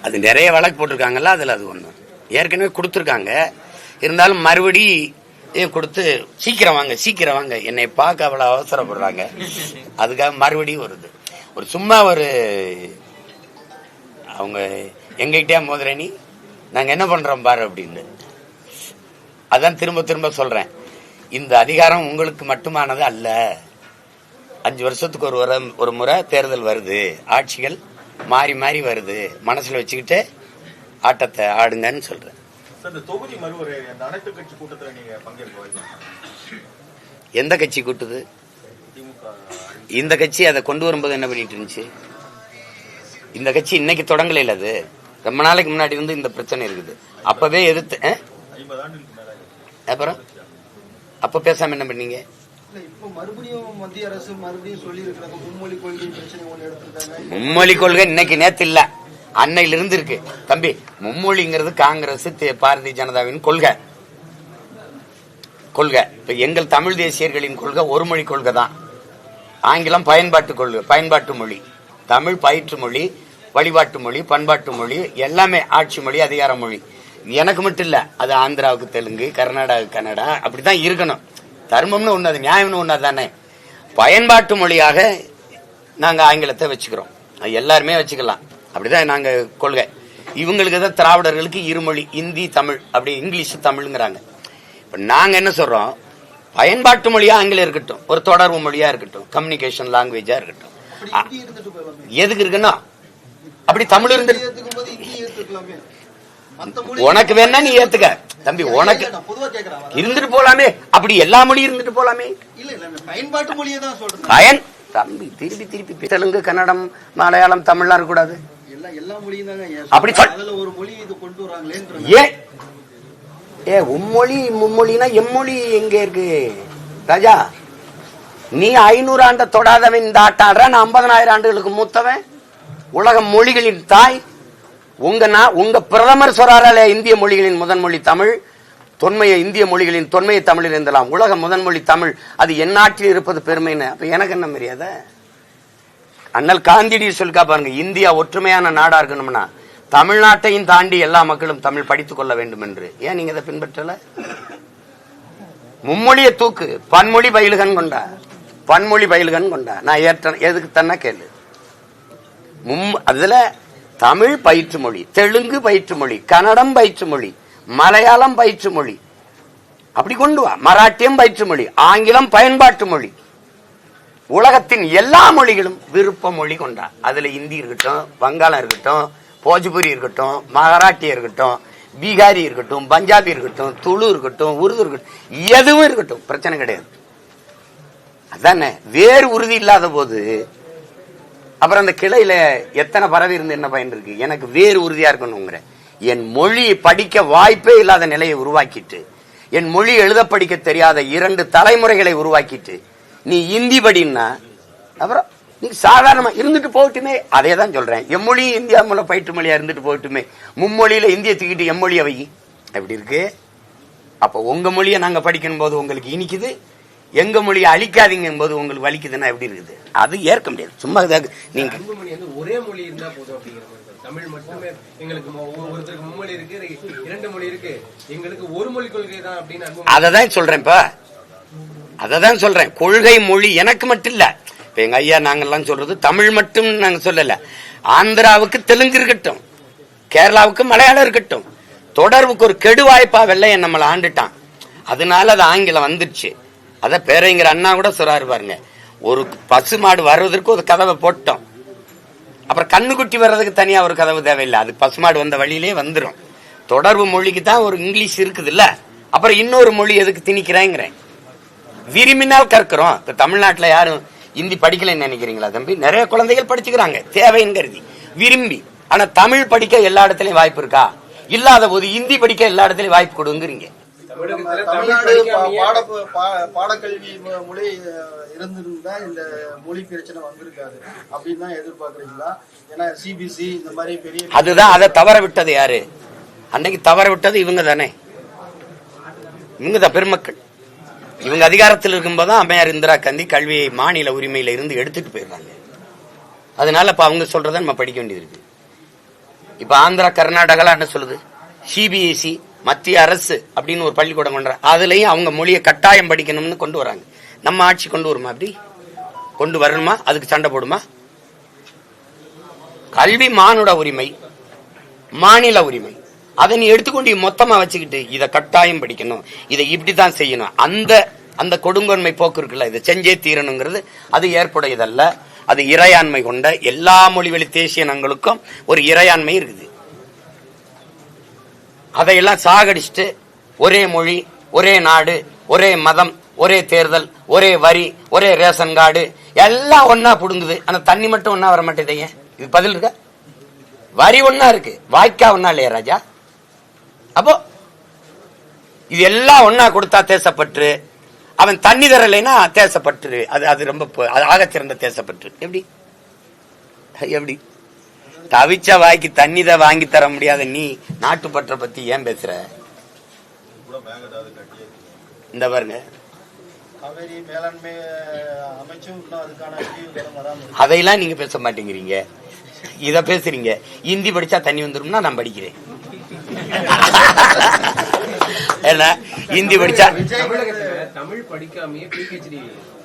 அது நிறைய வழக்கு போட்டிருக்காங்கல்ல, அதுல அது ஒண்ணு ஏற்கனவே கொடுத்துருக்காங்க. இருந்தாலும் மறுபடி கொடுத்து சீக்கிரம் வாங்க என்னை பார்க்க அவ்வளவு அவசரப்படுறாங்க. அதுக்காக மறுபடியும் வருது. ஒரு சும்மா அவங்க எங்ககிட்டயா மோதிரணி நாங்க என்ன பண்றோம் பாரு அப்படின்னு. அதான் திரும்ப சொல்றேன், இந்த அதிகாரம் உங்களுக்கு மட்டுமானது அல்ல. 5 வருஷத்துக்கு ஒரு முறை தேர்தல் வருது, ஆட்சிகள் மாறி வருது. மனசுல வச்சுக்கிட்டு ஆட்டத்தை ஆடுங்கன்னு சொல்றேன். எந்த கட்சி கூட்டுது? இந்த கட்சி அதை கொண்டு வரும்போது என்ன பண்ணிட்டு இருந்துச்சு? இந்த கட்சி இன்னைக்கு தொடங்கல, இல்ல அது ரொம்ப நாளைக்கு முன்னாடி இருந்து இந்த பிரச்சனை இருக்குது. அப்பவே எதிர்த்து 50 ஆண்டுகளுக்கு மேல. அப்புறம் அப்ப பேசாம என்ன பண்ணீங்க? இப்போ மறுபடியும் மத்திய அரசு மறுபடியும் சொல்லி இருக்கிறாங்க மும்மொழி கொள்கை பிரச்சனை ஒன்று எடுத்துருக்காங்க. மும்மொழி கொள்கை இன்னைக்கு நேத்து இல்ல, அன்னையில இருந்து இருக்கு தம்பி. மும்மொழிங்கிறது காங்கிரஸ் பாரதிய ஜனதாவின் கொள்கை. இப்ப எங்கள் தமிழ் தேசியர்களின் கொள்கை ஒரு மொழி கொள்கை தான். ஆங்கிலம் பயன்பாட்டு கொள்கை, பயன்பாட்டு மொழி. தமிழ் பயிற்று மொழி, வழிபாட்டு மொழி, பண்பாட்டு மொழி, எல்லாமே ஆட்சி மொழி, அதிகார மொழி. எனக்கு மட்டும் இல்ல, அது ஆந்திராவுக்கு தெலுங்கு, கர்நாடகாவுக்கு கன்னடா, அப்படித்தான் இருக்கணும். தர்மம்னு ஒண்ணு, அது நியாயம்னு ஒண்ணு தானே. பயன்பாட்டு மொழியாக நாங்க ஆங்கிலத்தை வச்சுக்கிறோம், அது எல்லாருமே வச்சுக்கலாம், அப்படிதான் நாங்க கொள்கை. இவங்களுக்கு தான் திராவிடர்களுக்கு இருமொழி, இந்தி தமிழ், அப்படி இங்கிலீஷ் தமிழ்ங்கிறாங்க. இப்ப நாங்க என்ன சொல்றோம், பயன்பாட்டு மொழியா ஆங்கிலம் இருக்கட்டும், ஒரு தொடர்பு மொழியா இருக்கட்டும், கம்யூனிகேஷன் லாங்குவேஜா இருக்கட்டும். எதுக்கு இருக்குன்னா அப்படி தமிழ் இருந்து உனக்கு வேணா நீ ஏத்துக்க தம்பி, உனக்கு இருந்துட்டு போலாமே, அப்படி எல்லா மொழியும் இருந்துட்டு போலாமே. பயன்பாட்டு மொழியை தான் சொல்றேன் தம்பி. திருப்பி தெலுங்கு, கன்னடம், மலையாளம், தமிழ்லாம் இருக்கக்கூடாது. எல்லா மொழியும் தாங்க அப்படி அதுல ஒரு மொழி இது கொண்டு வராங்களே. உம்மொழி மும்மொழினா எம்மொழி எங்க இருக்கு ராஜா? நீ 500 ஆண்ட தொடாதவன் இந்த ஆட்டாடுற, நான் 50,000 ஆண்டுகளுக்கு மூத்தவன், உலக மொழிகளின் தாய். உங்க பிரதமர் சொல்றாரே இந்திய மொழிகளின் முதன் மொழி தமிழ், தொன்மைய இந்திய மொழிகளின் தொன்மையை தமிழில் இருந்தலாம், உலக முதன்மொழி தமிழ், அது என் நாட்டில் இருப்பது பெருமைன்னு. அப்ப எனக்கு என்ன மரியாதை? அண்ணல் காந்தியடி சொல்லிக்கா பாருங்க, இந்தியா ஒற்றுமையான நாடா இருக்கணும்னா தமிழ்நாட்டையும் தாண்டி எல்லா மக்களும் தமிழ் படித்துக் கொள்ள வேண்டும் என்று. ஏன் நீங்க அதை பின்பற்றல? மும்மொழியை தூக்கு, பன்மொழி பயிலுகன் கொண்டா, பன்மொழி பயிலுகன் கொண்டா. நான் எதுக்கு தன்னா கேளு. அதுல தமிழ் பயிற்று மொழி, தெலுங்கு பயிற்று மொழி, கன்னடம் பயிற்று மொழி, மலையாளம் பயிற்று மொழி, அப்படி கொண்டு வா. மராட்டியம் பயிற்று மொழி, ஆங்கிலம் பயன்பாட்டு மொழி, உலகத்தின் எல்லா மொழிகளும் விருப்ப மொழி கொண்டா. அதுல இந்தி இருக்கட்டும், வங்காளம் இருக்கட்டும், போஜ்புரி இருக்கட்டும், மராட்டி இருக்கட்டும், பீகாரி இருக்கட்டும், பஞ்சாபி இருக்கட்டும், துளு இருக்கட்டும், உருது இருக்கட்டும், எதுவும் இருக்கட்டும், பிரச்சனை கிடையாது. அதானே, வேறு உறுதி இல்லாத போது அப்புறம் அந்த கிளையில எத்தனை பறவை இருந்து என்ன பயன் இருக்கு? எனக்கு வேறு உறுதியா இருக்கணுங்கிற. என் மொழி படிக்க வாய்ப்பே இல்லாத நிலையை உருவாக்கிட்டு, என் மொழி எழுத படிக்க தெரியாத 2 தலைமுறைகளை உருவாக்கிட்டு நீ இந்தி படின்னா அப்புறம் நீ சாதாரணமா இருந்துட்டு போகட்டுமே. அதே தான் சொல்றேன், எம்மொழி இந்தியா மூலம் பயிற்று மொழியா இருந்துட்டு போகட்டுமே. மும்மொழியில இந்திய தூக்கிட்டு எம்மொழியை வை, எப்படி இருக்கு? அப்ப உங்க மொழியை நாங்க படிக்கணும் போது உங்களுக்கு இனிக்குது, எங்க மொழியை அழிக்காதீங்க போது உங்களுக்கு வலிக்குதுன்னா எப்படி இருக்குது? அது ஏற்க முடியாது. சும்மா நீங்க ஒரே மொழி இருந்தா போதும் அப்படிங்கிற மாதிரி. தமிழ் மட்டுமே எங்களுக்கு ஒருத்தருக்கு மும்மொழி இருக்கு, 2 மொழி இருக்கு, எங்களுக்கு ஒரு மொழி கொள்கை தான் அப்படின்னு அததான் சொல்றேன். இப்ப அததான் சொல்றேன், கொள்கை மொழி எனக்கு மட்டும் இல்ல. இப்ப எங்க ஐயா நாங்கெல்லாம் சொல்றது தமிழ் மட்டும் நாங்க சொல்லல. ஆந்திராவுக்கு தெலுங்கு இருக்கட்டும், கேரளாவுக்கு மலையாளம் இருக்கட்டும், தொடர்புக்கு ஒரு கெடு வாய்ப்பா வெள்ளையன் நம்மளை ஆண்டுட்டான். அதனால அது ஆங்கிலம் வந்துருச்சு. அத பேரைங்கிற அண்ணா கூட சொல்றாரு பாருங்க, ஒரு பசு மாடு வர்றதுக்கு ஒரு கதவை போட்டோம், அப்புறம் கண்ணுக்குட்டி வர்றதுக்கு தனியா ஒரு கதவு தேவையில்லை, அது பசுமாடு வந்த வழியிலே வந்துடும். தொடர்பு மொழிக்கு தான் ஒரு இங்கிலீஷ் இருக்குது இல்ல, அப்புறம் இன்னொரு மொழி எதுக்கு திணிக்கிறேங்கிறேன். விரும்பினால் கற்கிறோம். இப்ப தமிழ்நாட்டுல யாரும் இந்தி படிக்கலன்னு நினைக்கிறீங்களா தம்பி? நிறைய குழந்தைகள் படிச்சுக்கிறாங்க தேவைன்னு கருதி, விரும்பி. ஆனா தமிழ் படிக்க எல்லா இடத்துலயும் வாய்ப்பு இருக்கா? இல்லாத போது இந்தி படிக்க எல்லா இடத்துலயும் வாய்ப்பு கொடுங்கிறீங்க. தமிழ்நாடு பாடக்கல்வி மொழி இருந்திருந்தா இந்த மொழி பிரச்சனை வந்திருக்காது அப்படின்னு தான் எதிர்பார்க்கறீங்களா? ஏன்னா சிபிசி இந்த மாதிரி பெரிய அதுதான். அதை தவற விட்டது யாரு? அன்னைக்கு தவற விட்டது இவங்க தானே. இவங்க தான் பெருமக்கள். இவங்க அதிகாரத்தில் இருக்கும்போதுதான் அம்மையார் இந்திரா காந்தி கல்வியை மாநில உரிமையில இருந்து எடுத்துட்டு போயிடுறாங்க. அதனால இப்ப அவங்க சொல்றத நம்ம படிக்க வேண்டியது இருக்கு. இப்ப ஆந்திரா கர்நாடகா என்ன சொல்லுது? சிபிஎஸ்இ மத்திய அரசு அப்படின்னு ஒரு பள்ளிக்கூடம் கொண்டு அதுலயும் அவங்க மொழியை கட்டாயம் படிக்கணும்னு கொண்டு வராங்க. நம்ம ஆட்சி கொண்டு வருமா? அப்படி கொண்டு வரணுமா? அதுக்கு சண்டை போடுமா? கல்வி மானுட உரிமை, மாநில உரிமை, அதை நீ எடுத்துக்கொண்டு மொத்தமா வச்சுக்கிட்டு இதை கட்டாயம் படிக்கணும், இதை இப்படித்தான் செய்யணும், அந்த கொடுங்கொன்மை போக்கு இருக்குல்ல, இதை செஞ்சே தீரணுங்கிறது அது ஏற்புடையதல்ல. அது இறையாண்மை கொண்ட எல்லா மொழிவழி தேசிய இனங்களுக்கும் ஒரு இறையாண்மை இருக்குது. அதையெல்லாம் சாகடிச்சுட்டு ஒரே மொழி, ஒரே நாடு, ஒரே மதம், ஒரே தேர்தல், ஒரே வரி, ஒரே ரேஷன் கார்டு எல்லாம் ஒன்னா புடுங்குது. ஆனா தண்ணி மட்டும் ஒன்னா வர மாட்டேதைங்க. இது பதில் இருக்கா? வரி ஒன்னா இருக்கு, வாய்க்கா ஒன்னா இல்லையா ராஜா? அப்போ இது எல்லாம் ஒன்னா கொடுத்தா தேசப்பற்று, அவன் தண்ணி தரலைன்னா தேசப்பற்று, அது ரொம்ப ஆகச்சிறந்த தேசப்பற்று. எப்படி எப்படி தவிச்ச வாய்க்கு தண்ணி தான் வாங்கி தர முடியாத நீ நாட்டுப்பற்ற பத்தி ஏன் பேசுற? இந்த பாருங்க, காவேரி மேலாண்மை அமைச்சும் இன்னும் அதுக்கான விரிவுகளும் வராமல் அதையெல்லாம் நீங்க பேச மாட்டேங்கிறீங்க, இத பேசுறீங்க. ஹிந்தி படிச்சா தண்ணி வந்துரும்னா நான் படிக்கிறேன். ஹிந்தி படிச்சா தமிழகத்துல தமிழ் படிக்காமயே பிஹெச்டி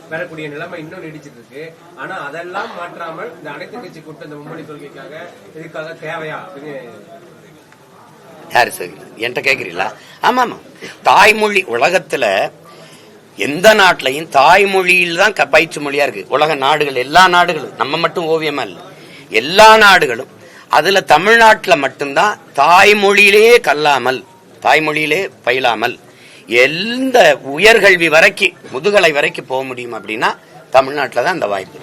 பெறக்கூடிய நிலைமை இன்னும் நீடிச்சிட்டு இருக்கு. ஆனா அதெல்லாம் மாற்றாமல் இந்த அனைத்து கட்சி கூட்டம் இந்த மும்மொழி கொள்கைக்காக இதுக்காக தேவையா அப்படின்னு யாரு சொல்லுங்க, என்கிட்ட கேக்குறீங்களா? ஆமா ஆமா, தாய்மொழி உலகத்துல எந்த நாட்டிலையும் தாய்மொழியில் தான் பயிற்சி மொழியா இருக்கு. உலக நாடுகள், எல்லா நாடுகளும், நம்ம மட்டும் ஓவியமா இல்ல, எல்லா நாடுகளும். அதுல தமிழ்நாட்டுல மட்டும்தான் தாய்மொழியிலேயே கல்லாமல், தாய்மொழியிலே பயிலாமல் எந்த உயர்கல்வி வரைக்கும், முதுகலை வரைக்கும் போக முடியும் அப்படின்னா தமிழ்நாட்டில் தான் அந்த வாய்ப்பு.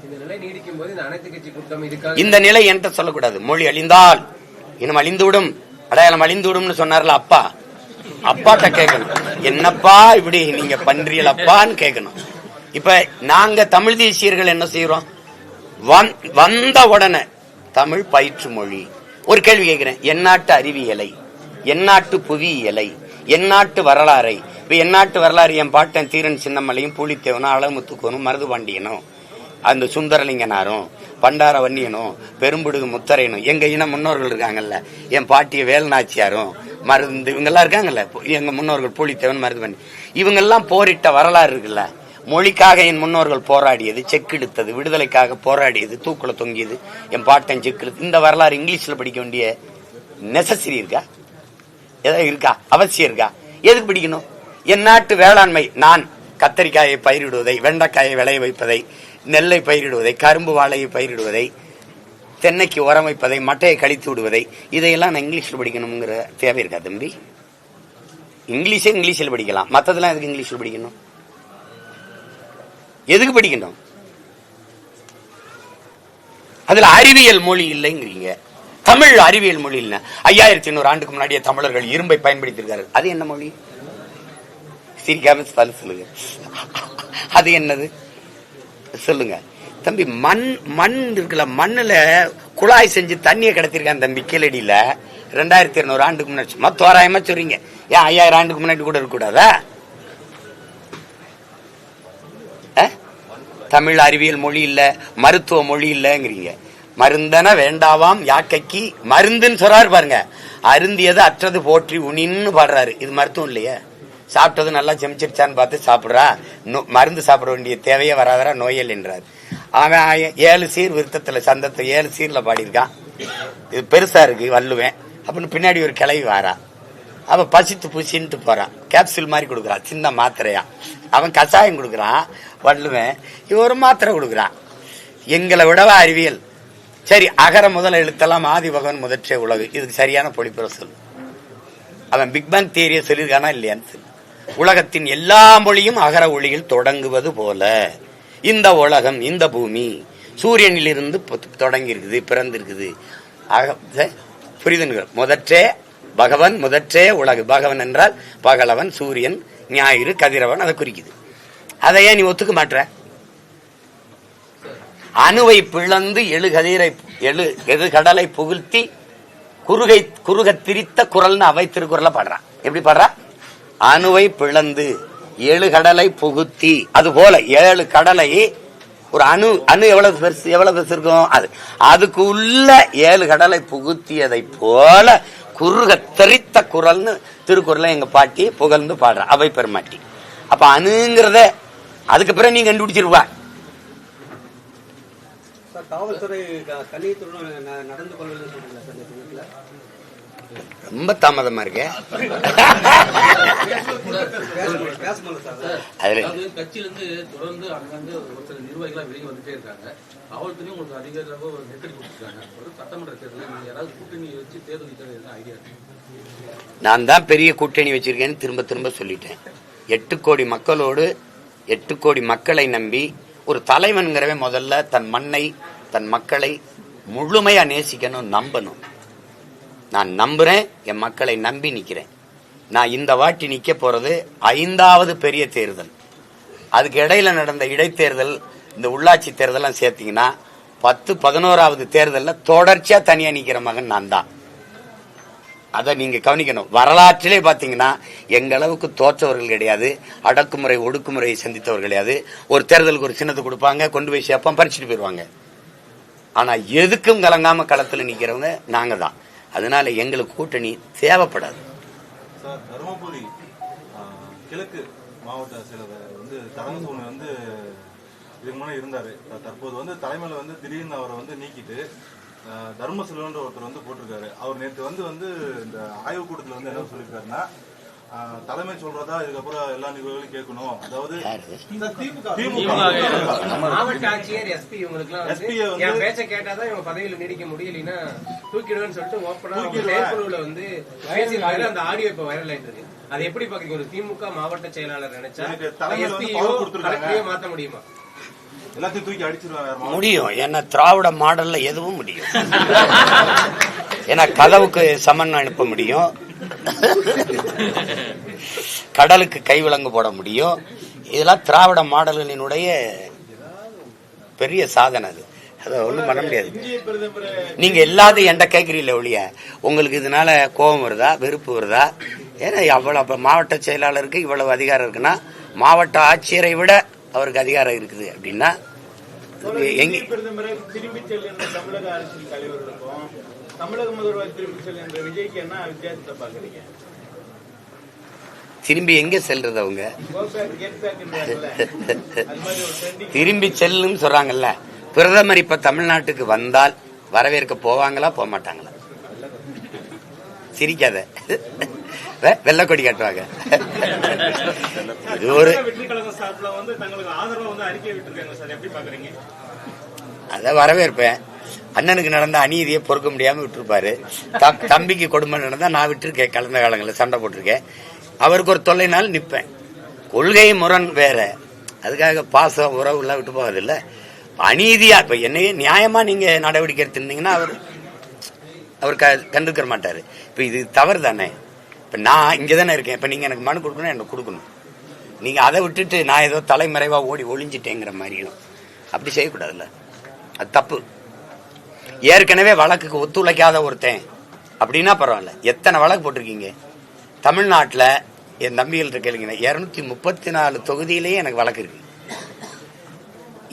இந்த நிலை நீடிக்கும் போது இந்த அனைத்து கட்சி கூட்டம் இதுக்காக, இந்த நிலை என்கிட்ட சொல்லக்கூடாது. மொழி அழிந்தால் இனம் அழிந்துவிடும், அடையாளம் அழிந்துவிடும் சொன்னார்ல அப்பா, அப்பாட்ட கேட்கணும், என்னப்பா இப்படி நீங்க பண்றீங்களா அப்பான்னு கேட்கணும். இப்ப நாங்க தமிழ் தேசியர்கள் என்ன செய்யறோம்? வந்த உடனே தமிழ் பயிற்று மொழி. ஒரு கேள்வி கேட்கிறேன், எந்நாட்டு அறிவியலை, எந்நாட்டு புவியியலை, எந்நாட்டு வரலாறை. இப்ப எந்நாட்டு வரலாறு என் பாட்டன் தீரன் சின்னமலையும் பூலித்தேவனும் அழகுமுத்துக்கோனும் மருதுபாண்டியனும் அந்த சுந்தரலிங்கனாரும் பண்டார வன்னியனும் பெரும்புடுகு முத்தரையனும் எங்க இன முன்னோர்கள் இருக்காங்கல்ல, என் பாட்டிய வேல்நாச்சியாரும் மருந்து இவங்கெல்லாம் இருக்காங்கல்ல, எங்க முன்னோர்கள் பூலித்தேவன் மருதுபாண்டி, இவங்கெல்லாம் போரிட்ட வரலாறு இருக்குல்ல. மொழிக்காக என் முன்னோர்கள் போராடியது, செக்கெடுத்தது, விடுதலைக்காக போராடியது, தூக்குல தொங்கியது என் பாட்டன் செக்கெடுத்து, இந்த வரலாறு இங்கிலீஷ்ல படிக்க வேண்டிய நெசசரி இருக்கா? ஏதாவது இருக்கா? அவசியம் இருக்கா? எதுக்கு படிக்கணும்? என் நாட்டு வேளாண்மை, நான் கத்தரிக்காயை பயிரிடுவதை, வெண்டைக்காயை விளைய வைப்பதை, நெல்லை பயிரிடுவதை, கரும்பு வாழையை பயிரிடுவதை, தென்னைக்கு உரம் வைப்பதை, மட்டையை கழித்து விடுவதை, இதையெல்லாம் நான் இங்கிலீஷ்ல படிக்கணுங்கிற தேவை இருக்கா தம்பி? இங்கிலீஷே இங்கிலீஷில் படிக்கலாம், மற்றதெல்லாம் எதுக்கு இங்கிலீஷ்ல படிக்கணும்? எதுக்கு படிக்கணும்? அதுல அறிவியல் மொழி இல்லைங்கிறீங்க. தமிழ் அறிவியல் மொழி இல்ல. 5500 ஆண்டுக்கு முன்னாடியே தமிழர்கள் இரும்பை பயன்படுத்தியிருக்காரு. அது என்ன மொழி? சிரிக்காம சொல்லுங்க, அது என்னது சொல்லுங்க தம்பி. மண் இருக்குல்ல, மண்ணுல குழாய் செஞ்சு தண்ணியை கிடத்திருக்கான் தம்பி கீழடியில. 2200 ஆண்டுக்கு முன்னாடி. சும்மா தோராயமா சொல்றீங்க, ஏன் 5000 ஆண்டுக்கு முன்னாடி கூட இருக்க கூடாதா? தமிழ் அறிவியல் மொழி இல்ல, மருத்துவ மொழி இல்லங்கிறீங்க. மருந்தன வேண்டாவாம் யாக்கைக்கு மருந்துன்னு சொல்றாரு பாருங்க. அருந்தியது அற்றது போற்றி உனின்னு பாடுறாரு. இது மருத்துவம் இல்லையே. சாப்பிட்டது நல்லா செமிச்சிருச்சான்னு பார்த்து சாப்பிடுறா, மருந்து சாப்பிட வேண்டிய தேவையே வராதரா நோயல் என்றார். அவன் 7 சீர் விருத்தத்துல சந்தத்தை 7 சீர்ல பாடியிருக்கான். இது பெருசா இருக்கு வள்ளுவேன் அப்படின்னு பின்னாடி ஒரு கிளவி வாரா, அவன் பசித்து பூசின்ட்டு போறான், கேப்சூல் மாதிரி கொடுக்குறான், சின்ன மாத்திரையா. அவன் கஷாயம் கொடுக்குறான் வள்ளுவேன், இவன் ஒரு மாத்திரை கொடுக்குறான். எங்களை விடவா அறிவியல்? சரி, அகர முதல எழுத்தெல்லாம் ஆதி பகவன் முதற்றே உலகு, இதுக்கு சரியான பொழிப்புற சொல்லு. அவன் பிக் பேங் தியரியை சொல்லியிருக்கானா இல்லையான்னு சொல்லு. உலகத்தின் எல்லா மொழியும் அகர ஒளியில் தொடங்குவது போல இந்த உலகம், இந்த பூமி சூரியனிலிருந்து தொடங்கி இருக்குது, பிறந்திருக்குது. புரியுதுங்க? முதற்றே பகவன், முதற்றே உலகு. பகவன் என்றால் பகலவன், சூரியன், ஞாயிறு, கதிரவன், அதை குறிக்குது. அதை ஏன் நீ ஒத்துக்க மாட்ட? அணுவை பிளந்து எழு கடலை புகுத்தி குறுக திரித்த குரல்னு அவை திருக்குறள பாடுறான். எப்படி பாடுறா? அணுவை பிளந்து 7 கடலை புகுத்தி. அது போல 7 கடலை ஒரு அணு எவ்வளவு பெருசு இருக்கும், அதுக்கு உள்ள 7 கடலை புகுத்தியதை போல குறுக தெரித்த குரல்னு திருக்குறளை எங்க பாட்டி புகழ்ந்து பாடுற அவை பெருமாட்டி. அப்ப அணுங்கிறத அதுக்கு பிறகு நீ கண்டுபிடிச்சிருவா. காவல்துறை கல்வித்துறை நடந்து கொள்வது ரொம்ப தாமதமா இருக்கு. கட்சியில இருந்து தொடர்ந்து அங்கிருந்து ஒரு சில நிர்வாகிகளா வெளியே வந்துட்டே இருக்காங்க. காவல்துறையும் உங்களுக்கு அதிகாரியாக ஒரு நெருக்கடி கொடுத்துருக்காங்க. ஒரு சட்டமன்ற தேர்தலில் நீங்க யாராவது கூட்டணி வச்சு தேர்தல் நிற்கிறது ஐடியா இருக்கு? நான் தான் பெரிய கூட்டணி வச்சிருக்கேன்னு திரும்ப திரும்ப சொல்லிட்டேன். 8 கோடி மக்களோடு 8 கோடி மக்களை நம்பி ஒரு தலைவன்கிறவே முதல்ல தன் மண்ணை, தன் மக்களை முழுமையா நேசிக்கணும், நம்பணும். நான் நம்புறேன், என் மக்களை நம்பி நிக்கிறேன். நான் இந்த வாட்டி நிக்க போறது 5வது பெரிய தேர்தல். அதுக்கு இடையில நடந்த இடைத்தேர்தல், இந்த உள்ளாட்சி தேர்தலாம் சேர்த்தீங்கன்னா 10, 11வது தேர்தல்ல தொடர்ச்சியா தனியா நிக்கிற மகன் நான் தான். அதை நீங்க கவனிக்கணும். வரலாற்றிலே பாத்தீங்கன்னா எங்க அளவுக்கு தோற்றவர்கள் கிடையாது, அடக்குமுறை ஒடுக்குமுறையை சந்தித்தவர்கள் கிடையாது. ஒரு தேர்தலுக்கு ஒரு சின்னத்தை கொடுப்பாங்க, கொண்டு போய் சேர்ப்போம், பறிச்சுட்டு போயிருவாங்க. ஆனா எதுக்கும் கலங்காம களத்துல நிக்கிறவங்க நாங்க தான். அதனால எங்களுக்கு கூட்டணி தேவைப்படாது. சார், தருமபுரி கிழக்கு மாவட்ட செயலர் வந்து தரங்கசோனி வந்து இதுக்கு முன்னாடி இருந்தாரு. தற்போது வந்து தலைமையில வந்து திடீர்னு அவரை வந்து நீக்கிட்டு தர்மசெல்வன்ற ஒருத்தர் வந்து போட்டிருக்காரு. அவர் நேற்று வந்து இந்த ஆய்வு கூட்டத்தில் வந்து என்ன சொல்லியிருக்காருன்னா, தலைமை சொல்றதா இதுக்கப்புறம் எல்லா நிகழ்வுகளையும் கேட்கணும். அதாவது மாவட்ட ஆட்சியர் எஸ்பி இவங்களுக்கு பேச்ச கேட்டாதான் இவங்க பதவியில நீடிக்க முடியலன்னா தூக்கிடுவேன்னு சொல்லிட்டு ஓப்பனா செயற்குழுல வந்து பேசியிருக்காரு. அந்த ஆடியோ இப்ப வைரல் ஆயிட்டு இருக்கு. அதை எப்படி பாக்குறீங்க? ஒரு திமுக மாவட்ட செயலாளர் நினைச்சா எஸ்பியோ மாத்த முடியுமா? எல்லாத்தையும் தூக்கி அடிச்சிருவாங்க. முடியும். ஏன்னா திராவிட மாடல்ல எதுவும் முடியும். ஏன்னா கதவுக்கு சமன் அனுப்ப முடியும், கடலுக்கு கைவிலங்கு போட முடியும். இதெல்லாம் திராவிட மாடல்களினுடைய பெரிய சாதனை. அது அதை ஒண்ணும் பண்ண முடியாது. நீங்க எல்லாத்தையும் என்கிட்ட கேட்கறீங்களே ஒழிய உங்களுக்கு இதனால கோபம் வருதா, வெறுப்பு வருதா? ஏன்னா அவ்வளவு மாவட்ட செயலாளருக்கு இவ்வளவு அதிகாரம் இருக்குன்னா மாவட்ட ஆட்சியரை விட அவருக்கு அதிகாரம் இருக்குது அப்படின்னா பிரதமரை திரும்பி செல் என்ற தமிழக அரசியல் தலைவர்களுக்கும் தமிழக முதல்வர் திரும்பி செல் என்ற விஜய்க்கு என்ன வித்தியாசத்தை பாக்குறீங்க? திரும்பி எங்க செல்றது? அவங்க திரும்பி செல்லும் சொல்றாங்கல்ல. பிரதமர் இப்ப தமிழ்நாட்டுக்கு வந்தால் வரவேற்க போவாங்களா, போக மாட்டாங்களா? சிரிக்காத, வெள்ளக்கொடி காட்டுவாங்க. இது ஒரு அத வரவேற்பேன். அண்ணனுக்கு நடந்த அநீதியை பொறுக்க முடியாம விட்டுருப்பாரு. தம்பிக்கு கொடுமை நடந்தா நான் விட்டுருக்கேன். கலந்த காலங்களில் சண்டை போட்டிருக்கேன். அவருக்கு ஒரு தொல்லைனாலும் நிற்பேன். கொள்கை முரண் வேற, அதுக்காக பாசம் உறவு எல்லாம் விட்டு போவதில்லை. அநீதியா இப்ப என்னையே நியாயமா நீங்க நடவடிக்கை எடுத்துருந்தீங்கன்னா அவர் கண்டுக்கிற மாட்டாரு. இப்ப இது தவறு தானே. இப்ப நான் இங்கதானே இருக்கேன். இப்ப நீங்க எனக்கு மனு கொடுக்கணும், எனக்கு கொடுக்கணும். நீங்க அதை விட்டுட்டு நான் ஏதோ தலைமறைவா ஓடி ஒளிஞ்சிட்டேங்கிற மாதிரியும் அப்படி செய்யக்கூடாதுல்ல. அது தப்பு. ஏற்கனவே வழக்குக்கு ஒத்துழைக்காத ஒருத்தன் அப்படின்னா பரவாயில்ல. எத்தனை வழக்கு போட்டிருக்கீங்க தமிழ்நாட்டில்? என் தம்பிகள் இருக்கீங்க 234 தொகுதியிலேயே எனக்கு வழக்கு இருக்கு.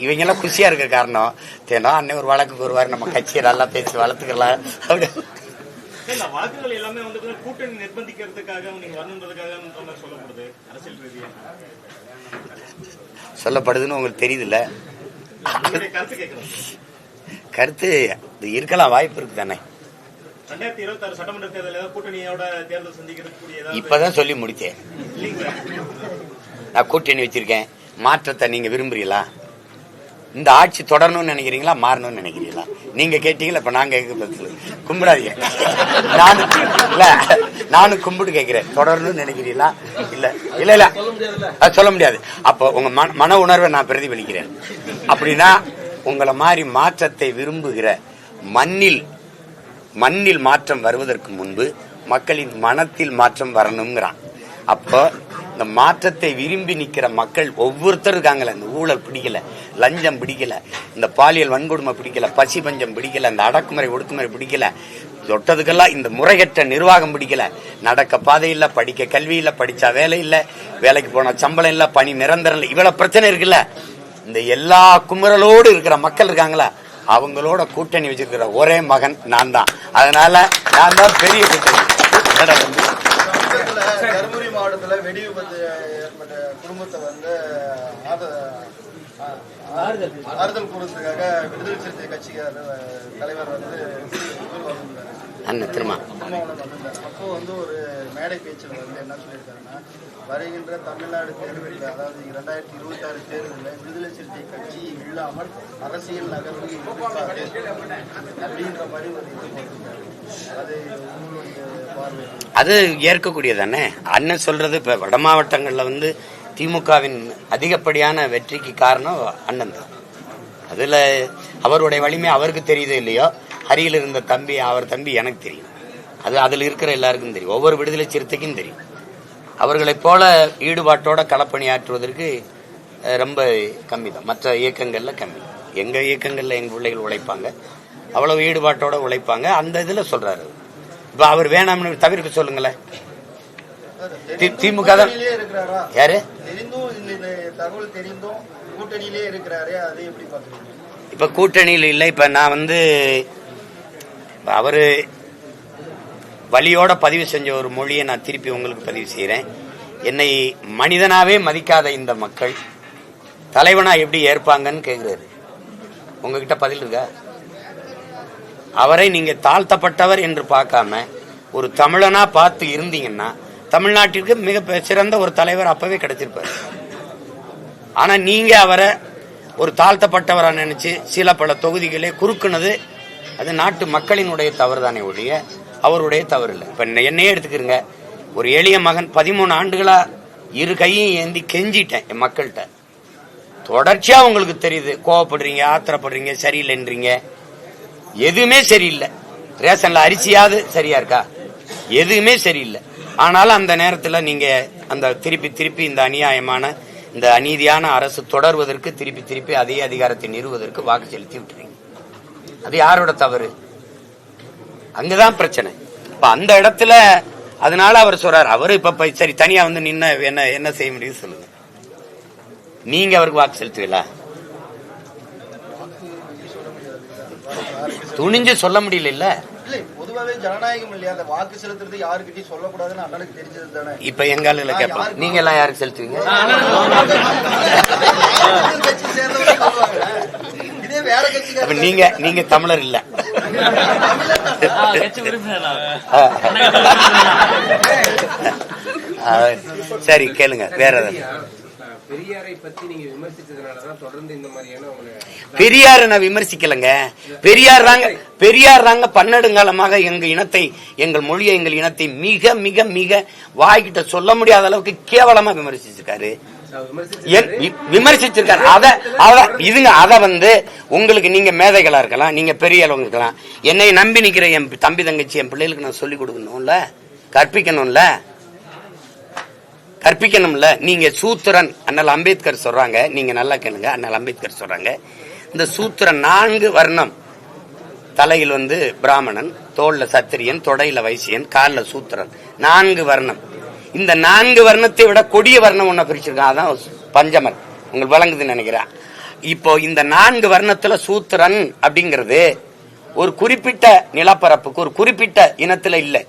இவங்க எல்லாம் குஷியா இருக்க காரணம் தேனா அண்ணன் ஒரு வழக்குக்கு வருவாரு, நம்ம கட்சியை நல்லா பேசி வளர்த்துக்கலாம். வழக்குகள் எல்லாமே வந்து கூட்டணி நிர்பந்திக்கிறதுக்காக நீங்க வரணுன்றதுக்காக சொல்லப்படுது, அரசியல் ரீதியா சொல்லப்படுதுன்னு உங்களுக்கு தெரியுதுல்ல. கருத்து இருக்கலாம், வாய்ப்பு இருக்கு தானே. 2026 சட்டமன்ற தேர்தல் கூட்டணியோட தேர்தல் சந்திக்கிறதுக்கு இப்பதான் சொல்லி முடிச்சேன். நான் கூட்டணி வச்சிருக்கேன். மாற்றத்தை நீங்க விரும்புறீங்களா? இந்த ஆட்சி தொடரணும்னு நினைக்கிறீங்களா, மாறணும்னு நினைக்கிறீங்களா? நீங்க கேட்டீங்களா, இப்ப நாங்க கும்பிடாதீங்க. நானும் கும்பிட்டு கேட்கிறேன். தொடரணும்னு நினைக்கிறீங்களா? இல்ல இல்ல இல்ல அது சொல்ல முடியாது. அப்ப உங்க மன உணர்வை நான் பிரதிபலிக்கிறேன். அப்படின்னா உங்களை மாதிரி மாற்றத்தை விரும்புகிற மண்ணில் மாற்றம் வருவதற்கு முன்பு மக்களின் மனத்தில் மாற்றம் வரணுங்கிறான். அப்போ இந்த மாற்றத்தை விரும்பி நிக்கிற மக்கள் ஒவ்வொருத்தரும் இருக்காங்கல்ல. இந்த ஊழல் பிடிக்கல, லஞ்சம் பிடிக்கல, இந்த பாலியல் வன்கொடுமை பிடிக்கல, பசி பஞ்சம் பிடிக்கல, இந்த அடக்குமுறை ஒடுக்குமுறை பிடிக்கல, தொட்டதுக்கெல்லாம் இந்த முறையற்ற நிர்வாகம் பிடிக்கல, நடக்க பாதை இல்ல, படிக்க கல்வி இல்ல, படிச்சா வேலை இல்ல, வேலைக்கு போன சம்பளம் இல்ல, பணி நிரந்தரம் இல்ல, இவ்வளவு பிரச்சனை இருக்குல்ல. இந்த எல்லா குமுறலோடு இருக்கிற மக்கள் இருக்காங்களா, அவங்களோட கூட்டணி வச்சிருக்கிற ஒரே மகன் நான் தான். அதனால நான் தான் பெரிய கூட்டணி. தருமபுரி மாவட்டத்துல வெடி விபத்து ஏற்பட்ட குடும்பத்தை வந்து ஆறுதல் கூறதுக்காக விடுதலை சிறுத்தை கட்சிக்கார தலைவர் வந்து அப்போ வந்து ஒரு மேடை பேச்சில் வந்து என்ன சொல்லியிருக்காங்கன்னா, வருகின்ற தமிழ்நாடு தேர்தலில், அதாவது 2026 தேர்தலில் விடுதலை சிறுத்தை கட்சி இல்லாமல் அரசியல் நகர்வு இருக்காது அப்படின்ற மாதிரி ஒரு இது போட்டிருக்காரு. அது உங்களுடைய பார்வை? அது ஏற்கக்கூடியதானே. அண்ணன் சொல்றது. இப்ப வட மாவட்டங்கள்ல வந்து திமுகவின் அதிகப்படியான வெற்றிக்கு காரணம் அண்ணன் தான். அதுல அவருடைய வலிமை அவருக்கு தெரியுது இல்லையோ, அருகில் இருந்த தம்பி, அவர் தம்பி எனக்கு தெரியும். அது அதில் இருக்கிற எல்லாருக்கும் தெரியும். ஒவ்வொரு விடுதலை சிறுத்தைக்கும் தெரியும். அவர்களைப் போல ஈடுபாட்டோட களப்பணியாற்றுவதற்கு ரொம்ப கம்மி தான். மற்ற இயக்கங்கள்ல கம்மி. எங்க இயக்கங்கள்ல எங்க பிள்ளைகள் உழைப்பாங்க, அவ்வளவு ஈடுபாட்டோட உழைப்பாங்க. அந்த இதுல சொல்றாரு. இப்ப அவர் வேணாம்னு தவிர்க்க சொல்லுங்களேன். திமுக தான் யாரு தகவல் தெரிந்தும் கூட்டணியிலே இருக்கிறாரு, அதை எப்படி பாக்குறீங்க? இப்ப கூட்டணியில் இல்லை. இப்ப நான் அவரு வழியோட பதிவு செஞ்ச ஒரு மொழியை நான் திருப்பி உங்களுக்கு பதிவு செய்யறேன். என்னை மனிதனாவே மதிக்காத இந்த மக்கள் தலைவனா எப்படி ஏற்பாங்கன்னு கேட்கிறாரு. உங்ககிட்ட பதில் இருக்கா? அவரை நீங்க தாழ்த்தப்பட்டவர் என்று பார்க்காம ஒரு தமிழனா பார்த்து இருந்தீங்கன்னா தமிழ்நாட்டிற்கு மிக சிறந்த ஒரு தலைவர் அப்பவே கிடைச்சிருப்பாரு. ஆனா நீங்க அவரை ஒரு தாழ்த்தப்பட்டவரா நினைச்சு சில பல தொகுதிகளே குறுக்குனது அது நாட்டு மக்களினுடைய தவறு தானே ஒழிய அவருடைய தவறு இல்லை. இப்ப என்னையே எடுத்துக்கிறங்க. ஒரு எளிய மகன் 13 ஆண்டுகளா இரு கையும் ஏந்தி கெஞ்சிட்டேன் என் மக்கள்கிட்ட. தொடர்ச்சியா உங்களுக்கு தெரியுது, கோவப்படுறீங்க, ஆத்திரப்படுறீங்க, சரியில்லைன்றீங்க. எதுவுமே சரியில்லை. ரேஷன்ல அரிசியாவது சரியா இருக்கா? எதுவுமே சரியில்லை. ஆனாலும் அந்த நேரத்தில் நீங்க அந்த திருப்பி இந்த அநியாயமான இந்த அநீதியான அரசு தொடர்வதற்கு திருப்பி அதே அதிகாரத்தை நிறுவுவதற்கு வாக்கு செலுத்தி விட்டுறீங்க. அது யாரோட தவறு? அங்கதான் பிரச்சனை. இப்ப அந்த இடத்துல அதனால அவர் சொல்றாரு. அவரு இப்ப சரி தனியா நின்ன என்ன செய்ய முடியும் சொல்லுங்க. நீங்க அவருக்கு வாக்கு செலுத்துவீங்களா? துணிஞ்சு சொல்ல முடியல. இல்ல பொதுவாகவே ஜனநாயகம் இல்லையா? அந்த வாக்கு செலுத்துறது யாருக்கிட்டையும் சொல்லக்கூடாதுன்னு அண்ணனுக்கு தெரிஞ்சது தானே. இப்ப எங்கால கேட்பாங்க, நீங்க எல்லாம் யாருக்கு செலுத்துவீங்க? இதே வேற கட்சி. நீங்க தமிழர் இல்ல. சரி கேளுங்க. வேற பெரியாரை பத்தி நீங்க விமர்சிச்சதுனாலதான் தொடர்ந்து இந்த மாதிரியான பெரியார நான் விமர்சிக்கலங்க. பெரியார் தாங்க பன்னெடுங்காலமாக எங்க இனத்தை, எங்கள் மொழியை, எங்கள் இனத்தை மிக மிக மிக வாய்கிட்ட சொல்ல முடியாத அளவுக்கு கேவலமா விமர்சிச்சிருக்காரு. அத உங்களுக்கு நீங்க மேதைகளா இருக்கலாம், நீங்க பெரிய அளவுங்க இருக்கலாம். என்னை நம்பி நிக்கிற என் தம்பி தங்கச்சி என் பிள்ளைகளுக்கு நான் சொல்லிக் கொடுக்கணும்ல, கற்பிக்கணும்ல. நீங்க சூத்திரன் அண்ணல் அம்பேத்கர் சொல்றாங்க. நீங்க நல்லா கேளுங்க. அண்ணல் அம்பேத்கர் சொல்றாங்க, இந்த சூத்திரன் 4 வர்ணம். தலையில் பிராமணன், தோல்ல சத்திரியன், தொடையில வைசியன், கால்ல சூத்திரன். 4 வர்ணம். இந்த 4 வர்ணத்தை விட கொடிய வர்ணம் ஒண்ணு பிரிச்சிருக்கான். அதான் பஞ்சமர். உங்களுக்கு வழங்குதுன்னு நினைக்கிறேன். இப்போ இந்த 4 வர்ணத்துல சூத்திரன் அப்படிங்கிறது ஒரு குறிப்பிட்ட நிலப்பரப்புக்கு, ஒரு குறிப்பிட்ட இனத்துல இல்லை.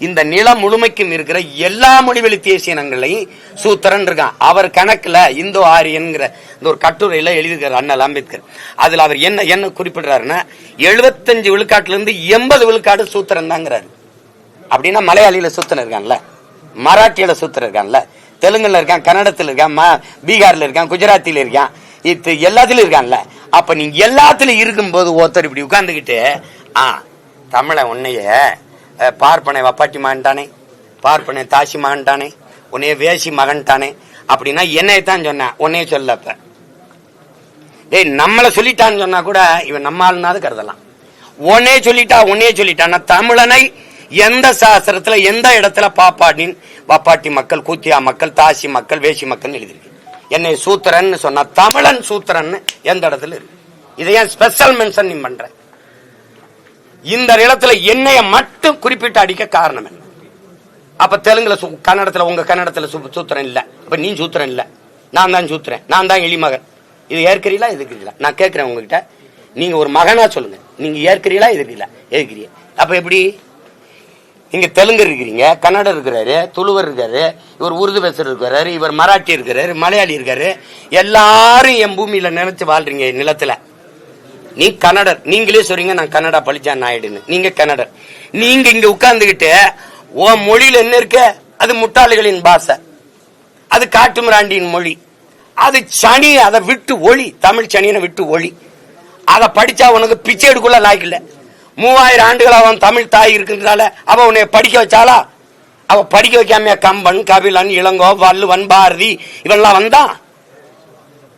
இந்த நிலம் முழுமைக்கும் இருக்கிற எல்லா மொழிவெளி தேசிய இனங்களையும் சூத்திரன் இருக்கான். அவர் கணக்குல இந்தோ ஆரியன்கிற இந்த ஒரு கட்டுரையில எழுதியிருக்காரு அண்ணல் அம்பேத்கர். அதுல அவர் என்ன குறிப்பிடுறாருன்னா 75 விழுக்காட்டுல இருந்து 80 விழுக்காடு சூத்திரன் தாங்கிறாரு. அப்படின்னா மலையாளியில சூத்திரன் இருக்கான்ல, மராட்டியில சூத்திரன் இருக்கான்ல, தெலுங்குல இருக்கான், கன்னடத்துல இருக்கான், பீகார்ல இருக்கான், குஜராத்தில இருக்கான், இது எல்லாத்திலும் இருக்கான்ல. அப்ப நீங்க எல்லாத்திலும் இருக்கும்போது ஒருத்தர் இப்படி உட்கார்ந்துகிட்டு தமிழை உன்னைய பார்ப்பனை வப்பாட்டி மகன்டானே, பார்ப்பனை தாசி மகன்டானே, உன்னைய வேசி மகன்டானே அப்படின்னா என்னையத்தான் சொன்ன, உன்னைய சொல்லப்ப நம்மளை சொல்லிட்டான்னு சொன்னா கூட இவன் நம்ம ஆளுனாவது கருதலாம். உன்னைய சொல்லிட்டான். தமிழனை எந்த சாஸ்திரத்துல எந்த இடத்துல வப்பாட்டி மக்கள், கூத்தியா மக்கள், தாசி மக்கள், வேசி மக்கள் எழுதிருக்கு. என்னை சூத்திரன் சொன்னா தமிழன் சூத்திரன் எந்த இடத்துல இருக்கு? இதை ஏன் ஸ்பெஷல் மென்ஷன் நீ பண்ற? இந்த நிலத்துல என்னைய மட்டும் குறிப்பிட்டு அடிக்க காரணம் என்ன? அப்ப தெலுங்குல கன்னடத்துல உங்க கன்னடத்துல சூத்திரன் இல்ல, அப்ப நீ சூத்திரன் இல்ல, நான் தான் சூத்திரன், நான் தான் எளிமகன். இது ஏற்கிறீங்களா எதிர்க்கிறீங்களா? நான் கேட்கிறேன் உங்ககிட்ட, நீங்க ஒரு மகனா சொல்லுங்க, நீங்க ஏற்கிறீங்களா எதிர்க்கிறீங்க? அப்ப எப்படி? நீங்க தெலுங்கு இருக்கிறீங்க, கன்னடம் இருக்கிறாரு, துளுவர் இருக்காரு, இவர் உருது பேசுறது இருக்கிறாரு, இவர் மராட்டி இருக்கிறாரு, மலையாளி இருக்காரு, எல்லாரும் என் பூமியில நினைச்சு வாழ்றீங்க நிலத்துல. நீ கன்னடர், நீங்களே சொல்றீங்க நான் கன்னடா பழிச்சான் நாயுடுன்னு. நீங்க கன்னடர். நீங்க இங்க உட்கார்ந்துகிட்டு உன் மொழியில என்ன இருக்க? அது முட்டாளிகளின் பாஷை, அது காட்டுமிராண்டியின் மொழி, அது சனி, அதை விட்டு ஒளி, தமிழ் சனியனை விட்டு ஒளி. அதை படிச்சா உனக்கு பிச்சை எடுக்குள்ள லாய்க்கல. 3000 ஆண்டுகள் அவன் தமிழ் தாய் இருக்கிறதால அவன் உன்னை படிக்க வச்சாலா? அவ படிக்க வைக்காம கம்பன், கபிலன், இளங்கோ, வள்ளுவன், பாரதி இவெல்லாம் வந்தான்?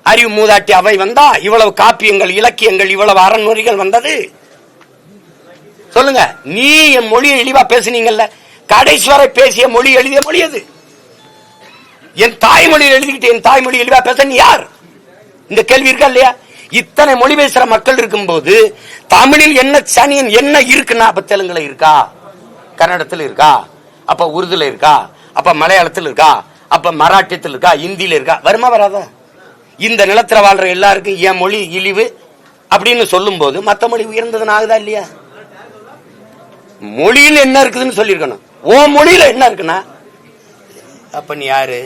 அறிவு மூதாட்டி அவை வந்தா? இவ்வளவு காப்பியங்கள், இலக்கியங்கள், இவ்வளவு அறநூறிகள் வந்தது? சொல்லுங்க. நீ என் மொழியை இழிவா பேசுனீங்கல்ல, கடைசி வரை பேசிய மொழி எழுதிய மொழி அது. என் தாய்மொழியில் எழுதிக்கிட்டு என் தாய்மொழி இழிவா பேச நீ யார்? இந்த கேள்வி இருக்கா இல்லையா? இத்தனை மொழி பேசுற மக்கள் இருக்கும் போது தமிழில் என்ன சனியன் என்ன இருக்குன்னா, அப்ப தெலுங்குல இருக்கா, கன்னடத்தில் இருக்கா, அப்ப உருதுல இருக்கா, அப்ப மலையாளத்தில் இருக்கா, அப்ப மராட்டியத்தில் இருக்கா, இந்தியில இருக்கா, வருமா வராதா? இந்த நிலத்துல வாழ்ற எல்லாருக்கும் என் மொழி இழிவு அப்படின்னு சொல்லும் போது மத்த மொழி உயர்ந்ததுன்னு ஆகுதா இல்லையா? மொழியில என்ன இருக்குதுன்னு சொல்லிருக்கணும். ஓ மொழியில என்ன இருக்குன்னா அப்ப நீ யாரு?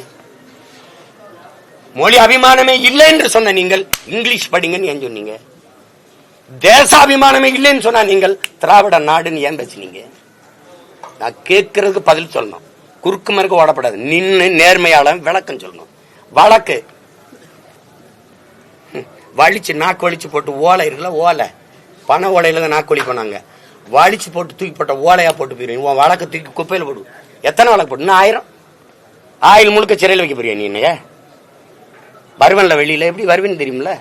மொழி அபிமானமே இல்லை என்று சொன்ன நீங்கள் இங்கிலீஷ் படிங்கன்னு ஏன் சொன்னீங்க? தேசாபிமானமே இல்லைன்னு சொன்னா நீங்கள் திராவிட நாடுன்னு ஏன் பேசுனீங்க? நான் கேட்கறதுக்கு பதில் சொல்லணும். குறுக்கு மறுக்க ஓடப்படாது. நின்று நேர்மையாளன் விளக்கம் சொல்லணும். வழக்கு வலிச்சு நாக்கு வலிச்சு போட்டு ஓலை இருக்குல்ல, ஓலை பண ஓலையில தான் நாக்கு வலி பண்ணாங்க. வலிச்சு போட்டு தூக்கி போட்ட ஓலையா போட்டு போயிருவீங்க. உன் வழக்கு தூக்கி குப்பையில போடு. எத்தனை வழக்கு போட்டு? இன்னும் 1000 ஆயில் முழுக்க சிறையில் வைக்க போறியா? நீ என்னைய வருவன்ல வெளியில எப்படி வருவேன்னு தெரியுமில்ல?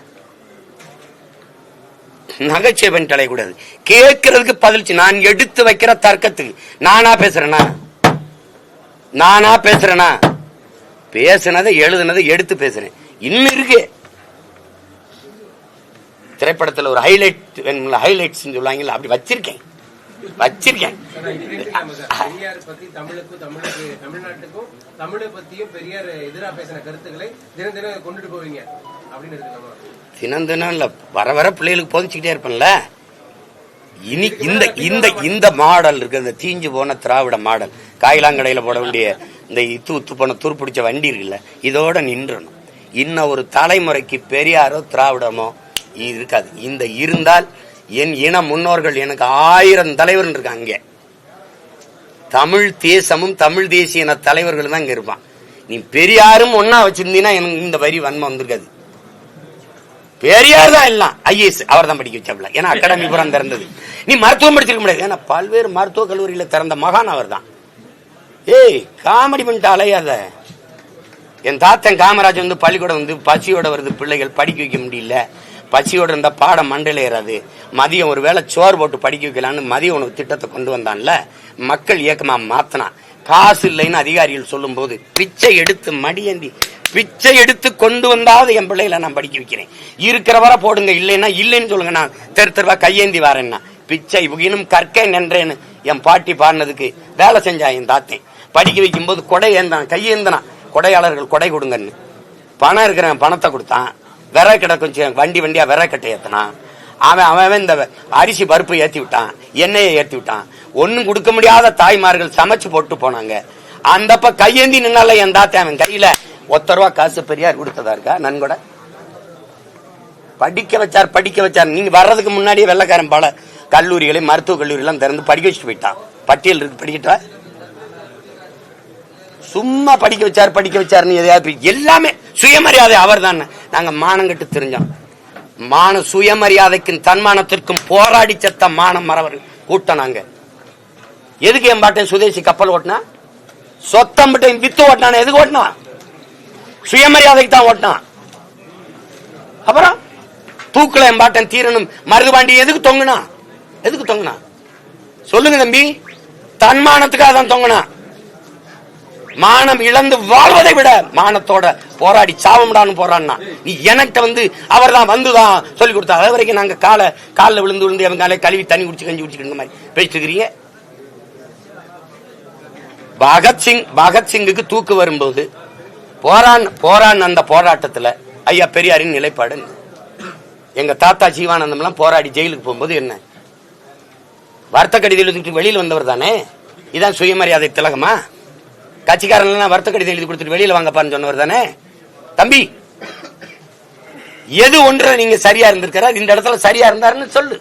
நகைச்சுவை பண்ணி அலையக்கூடாது. கேட்கறதுக்கு பதில். நான் எடுத்து வைக்கிற தர்க்கத்துக்கு நானா பேசுறேனா? பேசுனதை எழுதுனதை எடுத்து பேசுறேன். இன்னும் இருக்கு திரைப்படத்தில் ஒரு ஹைலைட்ஸ் சொல்லுவாங்கல்ல, அப்படி வச்சிருக்கேன். பெரியார் பத்தி தமிழ்நாட்டுக்கும் தமிழை பத்தியும் பெரியார் எதிராக பேசின கருத்துக்களை தினம் தினம் கொண்டுட்டு போவீங்க அப்படின்னு இருக்கலாமா? தினம் தினம் இல்ல, வர வர பிள்ளைகளுக்கு போதிச்சுக்கிட்டே இருப்பேன்ல. இனி இந்த மாடல் இருக்கு, இந்த தீஞ்சு போன திராவிட மாடல், காயிலாங்கடையில போட வேண்டிய இந்த உத்து போன துருப்பிடிச்ச வண்டி இருக்குல்ல, இதோட நின்றணும். இன்னும் ஒரு தலைமுறைக்கு பெரியாரோ திராவிடமோ இருக்காது. இந்த இருந்தால் என் இன முன்னோர்கள் எனக்கு 1000 தலைவர் இருக்காங்க. தமிழ் தேசமும் தமிழ் தேசிய இன தலைவர்கள் தான் இங்க இருப்பான். நீ பெரியாரும் ஒன்னா வச்சிருந்தீங்கன்னா எனக்கு இந்த வரி வன்மம் வந்திருக்காது. பெரியார் தான் எல்லாம். ஐஏஎஸ் அவர் தான் படிக்க வச்சாப்ல, ஏன்னா அகாடமி புறம் திறந்தது. நீ மருத்துவம் படிச்சிருக்க முடியாது, ஏன்னா பல்வேறு மருத்துவ கல்லூரியில திறந்த மகான் அவர் தான். ஏய் காமெடி பண்ணிட்டு அலையாத. என் தாத்தன் காமராஜ் வந்து பள்ளிக்கூடம் வந்து பசியோட வருது, பிள்ளைகள் படிக்க வைக்க முடியல, பசியோட இருந்தா பாடம் மண்டையில ஏறாது, மதியம் ஒரு வேளை சோறு போட்டு படிக்க வைக்கலான்னு மதிய உணவு திட்டத்தை கொண்டு வந்தான்ல, மக்கள் இயக்கமா மாத்தினா. காசு இல்லைன்னு அதிகாரிகள் சொல்லும் போது பிச்சை எடுத்து மடியேந்தி பிச்சை எடுத்து கொண்டு வந்தாவது என் பிள்ளைகளை நான் படிக்க வைக்கிறேன். இருக்கிற வர போடுங்க, இல்லைன்னா இல்லைன்னு சொல்லுங்க, நான் தெருவா கையேந்தி வரேன்னா. பிச்சை இன்னும் கற்கை நின்றேன்னு என் பாட்டி பாடினதுக்கு வேலை செஞ்சா என் தாத்தேன். படிக்க வைக்கும் போது கொடை ஏந்தான், கையேந்தனா, கொடையாளர்கள் கொடை கொடுங்கன்னு. பணம் இருக்கிறவன் பணத்தை கொடுத்தான், விரை கிட்ட கொஞ்சம் வண்டியா விரை கட்டை ஏத்தினான். அவன் இந்த அரிசி பருப்பு ஏத்தி விட்டான், எண்ணெயை ஏத்தி விட்டான். ஒன்னும் கொடுக்க முடியாத தாய்மார்கள் சமைச்சு போட்டு போனாங்க. அந்தப்ப கையேந்தி நின்னால என் தாத்தா அவன் கையில ₹1 காசு பெரியார் கொடுத்ததா இருக்கா? நன்கொடை படிக்க வச்சார். நீங்க வர்றதுக்கு முன்னாடியே வெள்ளக்காரன் பல கல்லூரிகளை மருத்துவ கல்லூரி எல்லாம் திறந்து படிக்க வச்சுட்டு போயிட்டான். பட்டியல் இருக்கு, படிக்கிட்டா. சும்மா படிக்க வச்சாருன்னு எதையாவது எல்லாமே சுயமரியாதை அவர் தான். நாங்க மானங்கட்டு தெரிஞ்சோம். சுயமரியாதைக்கும் தன்மானத்திற்கும் போராடி செத்த மானம் மறவர் கூட்டம் நாங்க. எதுக்கு என் பாட்டேன் சுதேசி கப்பல் ஓட்டினா? சொத்தம் வித்து ஓட்டினான். எதுக்கு ஓட்டினான்? சுயமரியாதைக்கு தான் ஓட்டினான். அப்புறம் தூக்குல என் பாட்டன் தீரனும் மருதுபாண்டி எதுக்கு தொங்குனா? சொல்லுங்க தம்பி. தன்மானத்துக்காக தான் தொங்குனா. மானம் இழந்து வாழ்வதை விட மானத்தோட போராடி சாவம்டான்னு போறான்னா, நீ எனக்கு வந்து அவர் தான் வந்துதான் சொல்லி கொடுத்தா. அது வரைக்கும் நாங்க காலில் விழுந்து அவங்க காலை கழுவி தண்ணி குடிச்சு கஞ்சி குடிச்சுக்கிற மாதிரி பேசிட்டு இருக்கிறீங்க. பகத்சிங்குக்கு தூக்கு வரும்போது போரான் அந்த போராட்டத்துல ஐயா பெரியாரின் நிலைப்பாடு. எங்க தாத்தா ஜீவானந்தம் எல்லாம் போராடி ஜெயிலுக்கு போகும்போது என்ன வருத்த கடிதம் எழுதிட்டு வெளியில வந்தவர் தானே. இதான் சுயமரியாதை திலகமா? கட்சிக்காரன் வருத்த கடிதம் எழுதி கொடுத்துட்டு வெளியில வாங்கப்பான்னு சொன்னவர் தானே. தம்பி, எது ஒன்று நீங்க சரியா இருந்திருக்கிறார், இந்த இடத்துல சரியா இருந்தாருன்னு சொல்லு.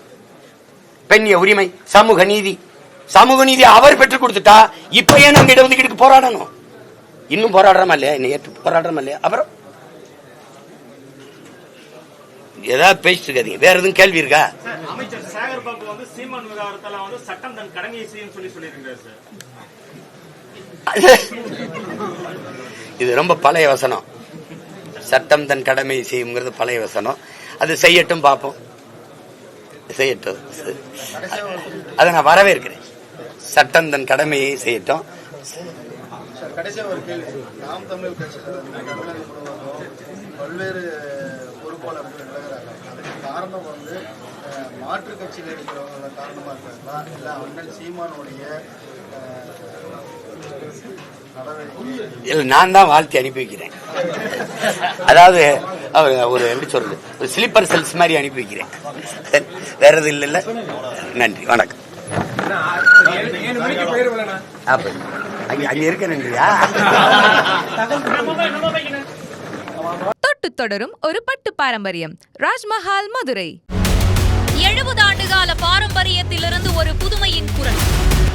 பெண்ணிய உரிமை, சமூக நீதி அவர் பெற்றுக் கொடுத்துட்டா இப்ப ஏன் நாங்க இடஒதுக்கீடுக்கு போராடணும்? இன்னும் போராடுறோமா இல்லையா? இன்னும் போராடுறோமா இல்லையா? அப்புறம் ஏதாவது பேசிட்டு இருக்காதீங்க. வேற எதுவும் கேள்வி இருக்கா? அமைச்சர் சேகர் பாபு வந்து சீமான் விவகாரத்துல வந்து சட்டம் தன் கடமையை செய்யும் சொல்லியிருக்காரு சார். இது ரொம்ப பழைய வசனம். சட்டம் தன் கடமை செய்யுங்கிறது பழைய வசனம். அது செய்யட்டும், பார்ப்போம். செய்யட்டும். அதை நான் வரவேற்கிறேன். சட்டம் தன் கடமையை செய்யட்டும். கடைசியாக ஒரு கேள்வி. நாம் தமிழ் கட்சியில் தமிழக முழுவதும் பல்வேறு பொறுப்பாளர்கள் விலகிறாங்க. அதுக்கு காரணம் வந்து மாற்று கட்சியில் இருக்கிறவங்க காரணமாக இருக்காங்களா, இல்லை அண்ணன் சீமானுடைய இல்லை நான் தான் வாழ்த்தி அனுப்பி வைக்கிறேன். அதாவது அவர் ஒரு எப்படி சொல்றது, ஒரு ஸ்லீப்பர் செல்ஸ் மாதிரி அனுப்பி வைக்கிறேன். வேற எதுவும் இல்லைல்ல. நன்றி, வணக்கம். அப்ப அங்க இருக்க நன்றியா? தொட்டு தொடரும் ஒரு பட்டு பாரம்பரியம். ராஜ்மஹால், மதுரை. 70 ஆண்டுகால பாரம்பரியத்திலிருந்து ஒரு புதுமையின் குரல்.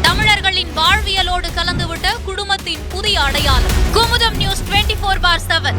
தமிழர்களின் வாழ்வியலோடு கலந்துவிட்ட குடும்பத்தின் புதிய அடையாளம். குமுதம் நியூஸ் 24/7.